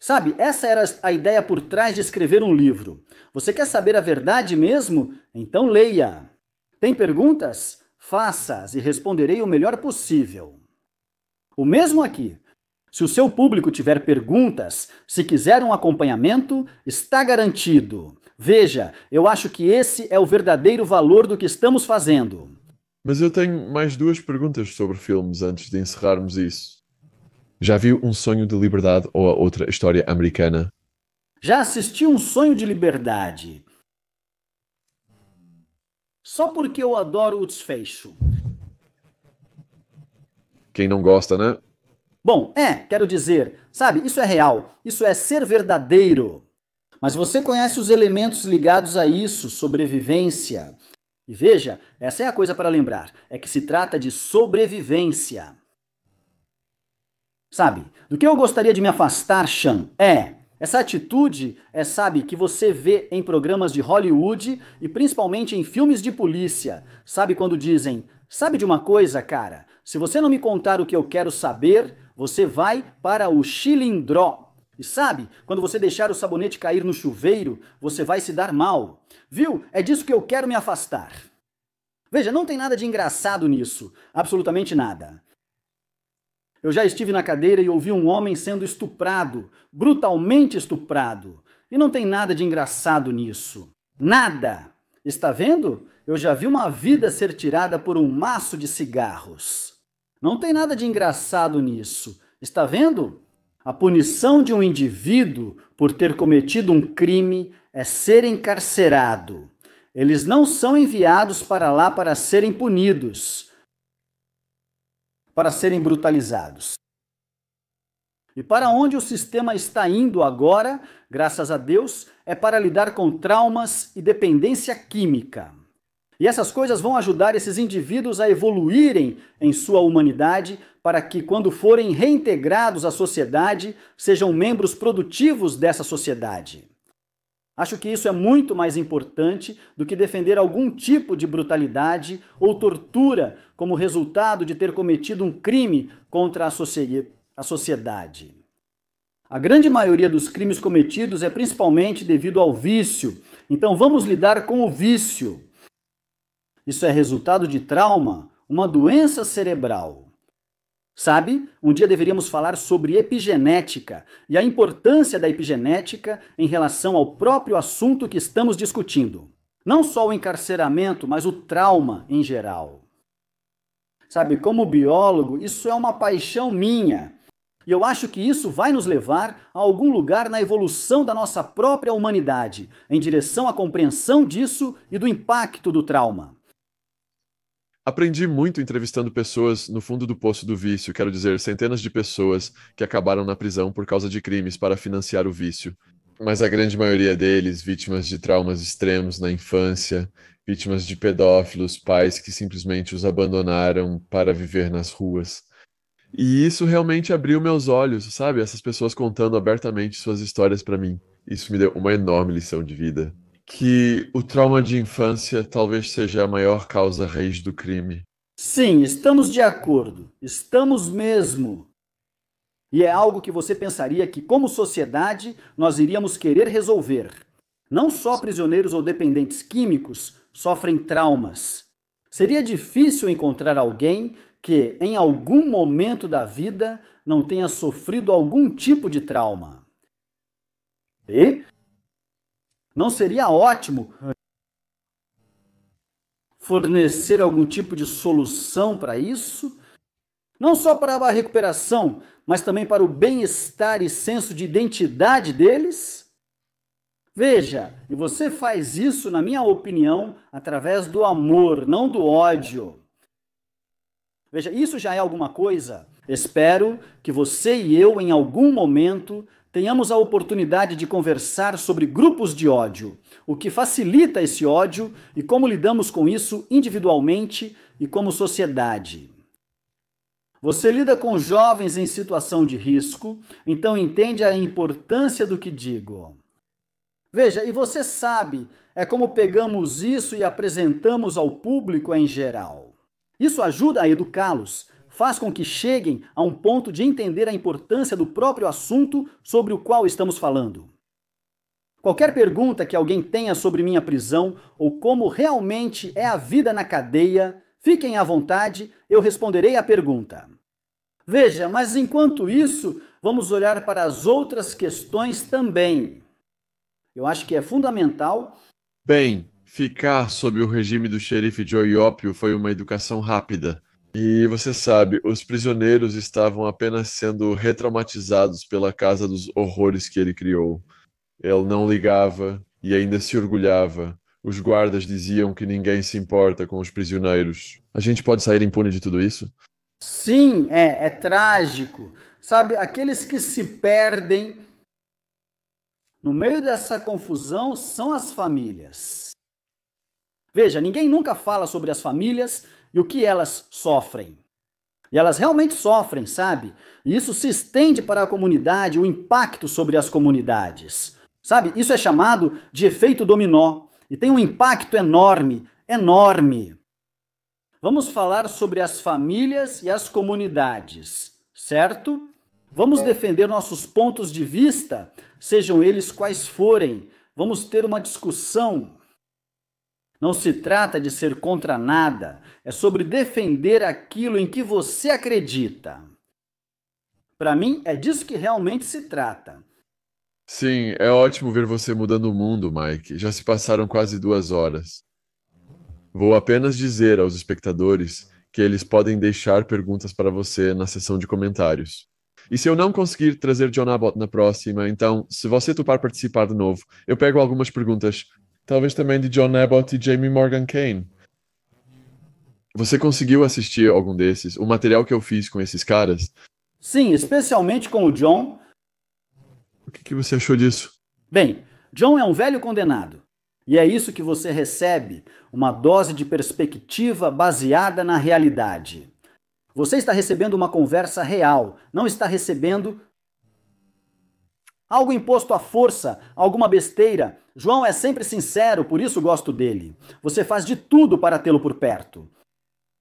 Sabe, essa era a ideia por trás de escrever um livro. Você quer saber a verdade mesmo? Então leia. Tem perguntas? Faça-as e responderei o melhor possível. O mesmo aqui. Se o seu público tiver perguntas, se quiser um acompanhamento, está garantido. Veja, eu acho que esse é o verdadeiro valor do que estamos fazendo. Mas eu tenho mais 2 perguntas sobre filmes antes de encerrarmos isso. Já viu Um Sonho de Liberdade ou a outra história americana? Já assisti Um Sonho de Liberdade. Só porque eu adoro o desfecho. Quem não gosta, né? Bom, quero dizer, sabe, isso é real, isso é ser verdadeiro. Mas você conhece os elementos ligados a isso, sobrevivência. E veja, essa é a coisa para lembrar, é que se trata de sobrevivência. Sabe, do que eu gostaria de me afastar, Sean, essa atitude sabe, que você vê em programas de Hollywood e principalmente em filmes de polícia. Sabe quando dizem, sabe de uma coisa, cara? Se você não me contar o que eu quero saber, você vai para o chilindró. E sabe, quando você deixar o sabonete cair no chuveiro, você vai se dar mal. Viu? É disso que eu quero me afastar. Veja, não tem nada de engraçado nisso. Absolutamente nada. Eu já estive na cadeira e ouvi um homem sendo estuprado, brutalmente estuprado. E não tem nada de engraçado nisso. Nada! Está vendo? Eu já vi uma vida ser tirada por um maço de cigarros. Não tem nada de engraçado nisso. Está vendo? A punição de um indivíduo por ter cometido um crime é ser encarcerado. Eles não são enviados para lá para serem punidos, para serem brutalizados. E para onde o sistema está indo agora, graças a Deus, é para lidar com traumas e dependência química. E essas coisas vão ajudar esses indivíduos a evoluírem em sua humanidade para que, quando forem reintegrados à sociedade, sejam membros produtivos dessa sociedade. Acho que isso é muito mais importante do que defender algum tipo de brutalidade ou tortura como resultado de ter cometido um crime contra a sociedade. A grande maioria dos crimes cometidos é principalmente devido ao vício. Então vamos lidar com o vício. Isso é resultado de trauma, uma doença cerebral. Sabe, um dia deveríamos falar sobre epigenética e a importância da epigenética em relação ao próprio assunto que estamos discutindo. Não só o encarceramento, mas o trauma em geral. Sabe, como biólogo, isso é uma paixão minha. E eu acho que isso vai nos levar a algum lugar na evolução da nossa própria humanidade, em direção à compreensão disso e do impacto do trauma. Aprendi muito entrevistando pessoas no fundo do poço do vício, quero dizer, centenas de pessoas que acabaram na prisão por causa de crimes para financiar o vício. Mas a grande maioria deles, vítimas de traumas extremos na infância, vítimas de pedófilos, pais que simplesmente os abandonaram para viver nas ruas. E isso realmente abriu meus olhos, sabe? Essas pessoas contando abertamente suas histórias para mim. Isso me deu uma enorme lição de vida. Que o trauma de infância talvez seja a maior causa raiz do crime. Sim, estamos de acordo. Estamos mesmo. E é algo que você pensaria que, como sociedade, nós iríamos querer resolver. Não só prisioneiros ou dependentes químicos sofrem traumas. Seria difícil encontrar alguém que, em algum momento da vida, não tenha sofrido algum tipo de trauma. E não seria ótimo fornecer algum tipo de solução para isso? Não só para a recuperação, mas também para o bem-estar e senso de identidade deles? Veja, e você faz isso, na minha opinião, através do amor, não do ódio. Veja, isso já é alguma coisa. Espero que você e eu, em algum momento, tenhamos a oportunidade de conversar sobre grupos de ódio, o que facilita esse ódio e como lidamos com isso individualmente e como sociedade. Você lida com jovens em situação de risco, então entende a importância do que digo. Veja, e você sabe, é como pegamos isso e apresentamos ao público em geral. Isso ajuda a educá-los, faz com que cheguem a um ponto de entender a importância do próprio assunto sobre o qual estamos falando. Qualquer pergunta que alguém tenha sobre minha prisão ou como realmente é a vida na cadeia, fiquem à vontade, eu responderei a pergunta. Veja, mas enquanto isso, vamos olhar para as outras questões também. Eu acho que é fundamental. Bem, ficar sob o regime do xerife Joe Ópio foi uma educação rápida. E você sabe, os prisioneiros estavam apenas sendo retraumatizados pela casa dos horrores que ele criou. Ele não ligava e ainda se orgulhava. Os guardas diziam que ninguém se importa com os prisioneiros. A gente pode sair impune de tudo isso? Sim, é trágico. Sabe, aqueles que se perdem no meio dessa confusão são as famílias. Veja, ninguém nunca fala sobre as famílias e o que elas sofrem. E elas realmente sofrem, sabe? E isso se estende para a comunidade, o impacto sobre as comunidades. Sabe, isso é chamado de efeito dominó e tem um impacto enorme, enorme. Vamos falar sobre as famílias e as comunidades, certo? Vamos defender nossos pontos de vista, sejam eles quais forem. Vamos ter uma discussão. Não se trata de ser contra nada, é sobre defender aquilo em que você acredita. Para mim, é disso que realmente se trata. Sim, é ótimo ver você mudando o mundo, Mike. Já se passaram quase 2 horas. Vou apenas dizer aos espectadores que eles podem deixar perguntas para você na seção de comentários. E se eu não conseguir trazer John Abbott na próxima, então, se você topar participar de novo, eu pego algumas perguntas, talvez também de John Abbott e Jamie Morgan Kane. Você conseguiu assistir algum desses? O material que eu fiz com esses caras? Sim, especialmente com o John. O que você achou disso? Bem, John é um velho condenado. E é isso que você recebe, uma dose de perspectiva baseada na realidade. Você está recebendo uma conversa real, não está recebendo algo imposto à força, alguma besteira. João é sempre sincero, por isso gosto dele. Você faz de tudo para tê-lo por perto.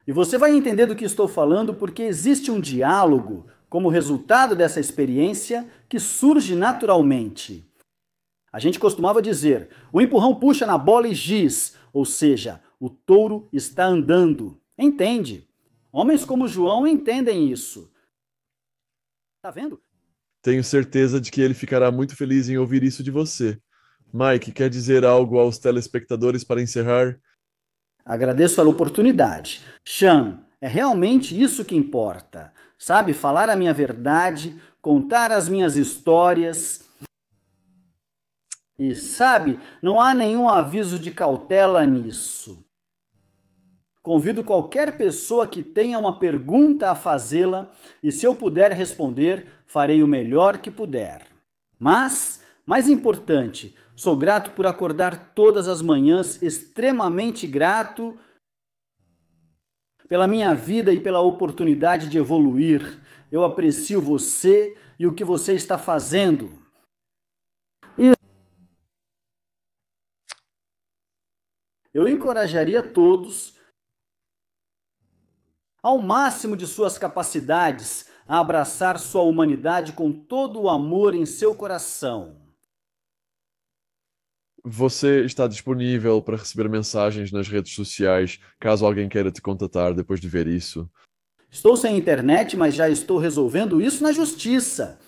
E você vai entender do que estou falando porque existe um diálogo como resultado dessa experiência que surge naturalmente. A gente costumava dizer, o empurrão puxa na bola e giz, ou seja, o touro está andando. Entende? Homens como João entendem isso. Tá vendo? Tenho certeza de que ele ficará muito feliz em ouvir isso de você. Mike, quer dizer algo aos telespectadores para encerrar? Agradeço a oportunidade. Sean, é realmente isso que importa. Sabe, falar a minha verdade, contar as minhas histórias. E sabe, não há nenhum aviso de cautela nisso. Convido qualquer pessoa que tenha uma pergunta a fazê-la e, se eu puder responder, farei o melhor que puder. Mas, mais importante, sou grato por acordar todas as manhãs, extremamente grato pela minha vida e pela oportunidade de evoluir. Eu aprecio você e o que você está fazendo. Eu encorajaria todos, ao máximo de suas capacidades, a abraçar sua humanidade com todo o amor em seu coração. Você está disponível para receber mensagens nas redes sociais, caso alguém queira te contatar depois de ver isso? Estou sem internet, mas já estou resolvendo isso na justiça.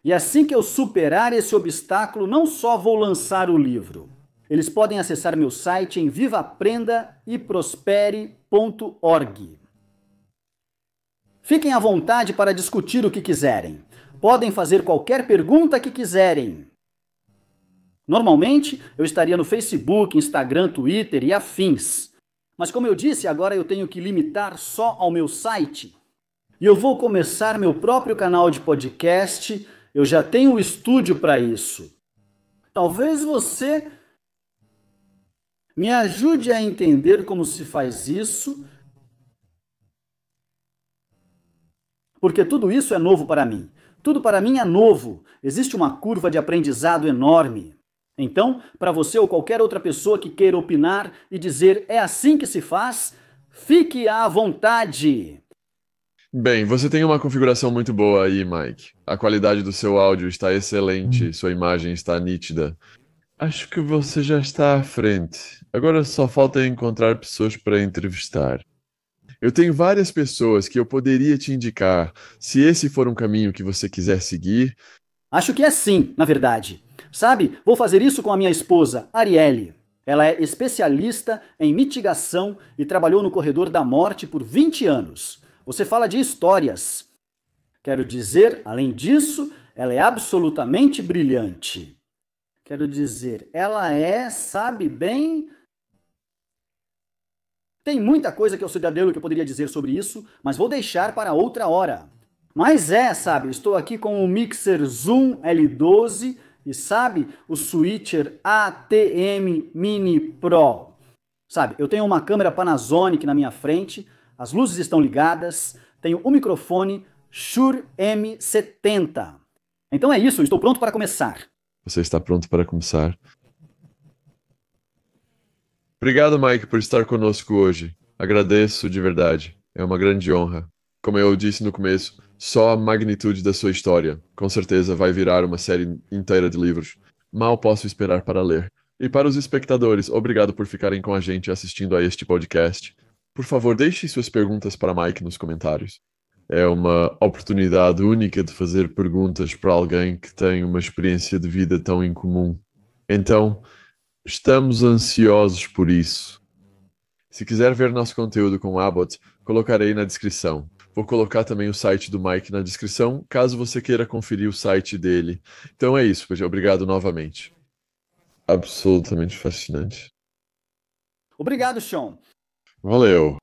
E assim que eu superar esse obstáculo, não só vou lançar o livro. Eles podem acessar meu site em vivaprendaeprospere.org. Fiquem à vontade para discutir o que quiserem. Podem fazer qualquer pergunta que quiserem. Normalmente, eu estaria no Facebook, Instagram, Twitter e afins. Mas como eu disse, agora eu tenho que limitar só ao meu site. E eu vou começar meu próprio canal de podcast. Eu já tenho um estúdio para isso. Talvez você me ajude a entender como se faz isso, porque tudo isso é novo para mim. Tudo para mim é novo. Existe uma curva de aprendizado enorme. Então, para você ou qualquer outra pessoa que queira opinar e dizer é assim que se faz, fique à vontade. Bem, você tem uma configuração muito boa aí, Mike. A qualidade do seu áudio está excelente, sua imagem está nítida. Acho que você já está à frente. Agora só falta encontrar pessoas para entrevistar. Eu tenho várias pessoas que eu poderia te indicar, se esse for um caminho que você quiser seguir. Acho que é sim, na verdade. Sabe, vou fazer isso com a minha esposa, Arielle. Ela é especialista em mitigação e trabalhou no corredor da morte por 20 anos. Você fala de histórias. Quero dizer, além disso, ela é absolutamente brilhante. Quero dizer, ela é, sabe bem... Tem muita coisa que eu cidadão que eu poderia dizer sobre isso, mas vou deixar para outra hora. Mas sabe, estou aqui com o mixer Zoom L12 e, sabe, o switcher ATM Mini Pro. Sabe, eu tenho uma câmera Panasonic na minha frente, as luzes estão ligadas, tenho um microfone Shure M70. Então é isso, estou pronto para começar. Você está pronto para começar? Obrigado, Mike, por estar conosco hoje. Agradeço de verdade. É uma grande honra. Como eu disse no começo, só a magnitude da sua história, com certeza, vai virar uma série inteira de livros. Mal posso esperar para ler. E para os espectadores, obrigado por ficarem com a gente assistindo a este podcast. Por favor, deixe suas perguntas para Mike nos comentários. É uma oportunidade única de fazer perguntas para alguém que tem uma experiência de vida tão incomum. Então, estamos ansiosos por isso. Se quiser ver nosso conteúdo com Abbott, colocarei na descrição. Vou colocar também o site do Mike na descrição, caso você queira conferir o site dele. Então é isso, obrigado novamente. Absolutamente fascinante. Obrigado, Sean. Valeu.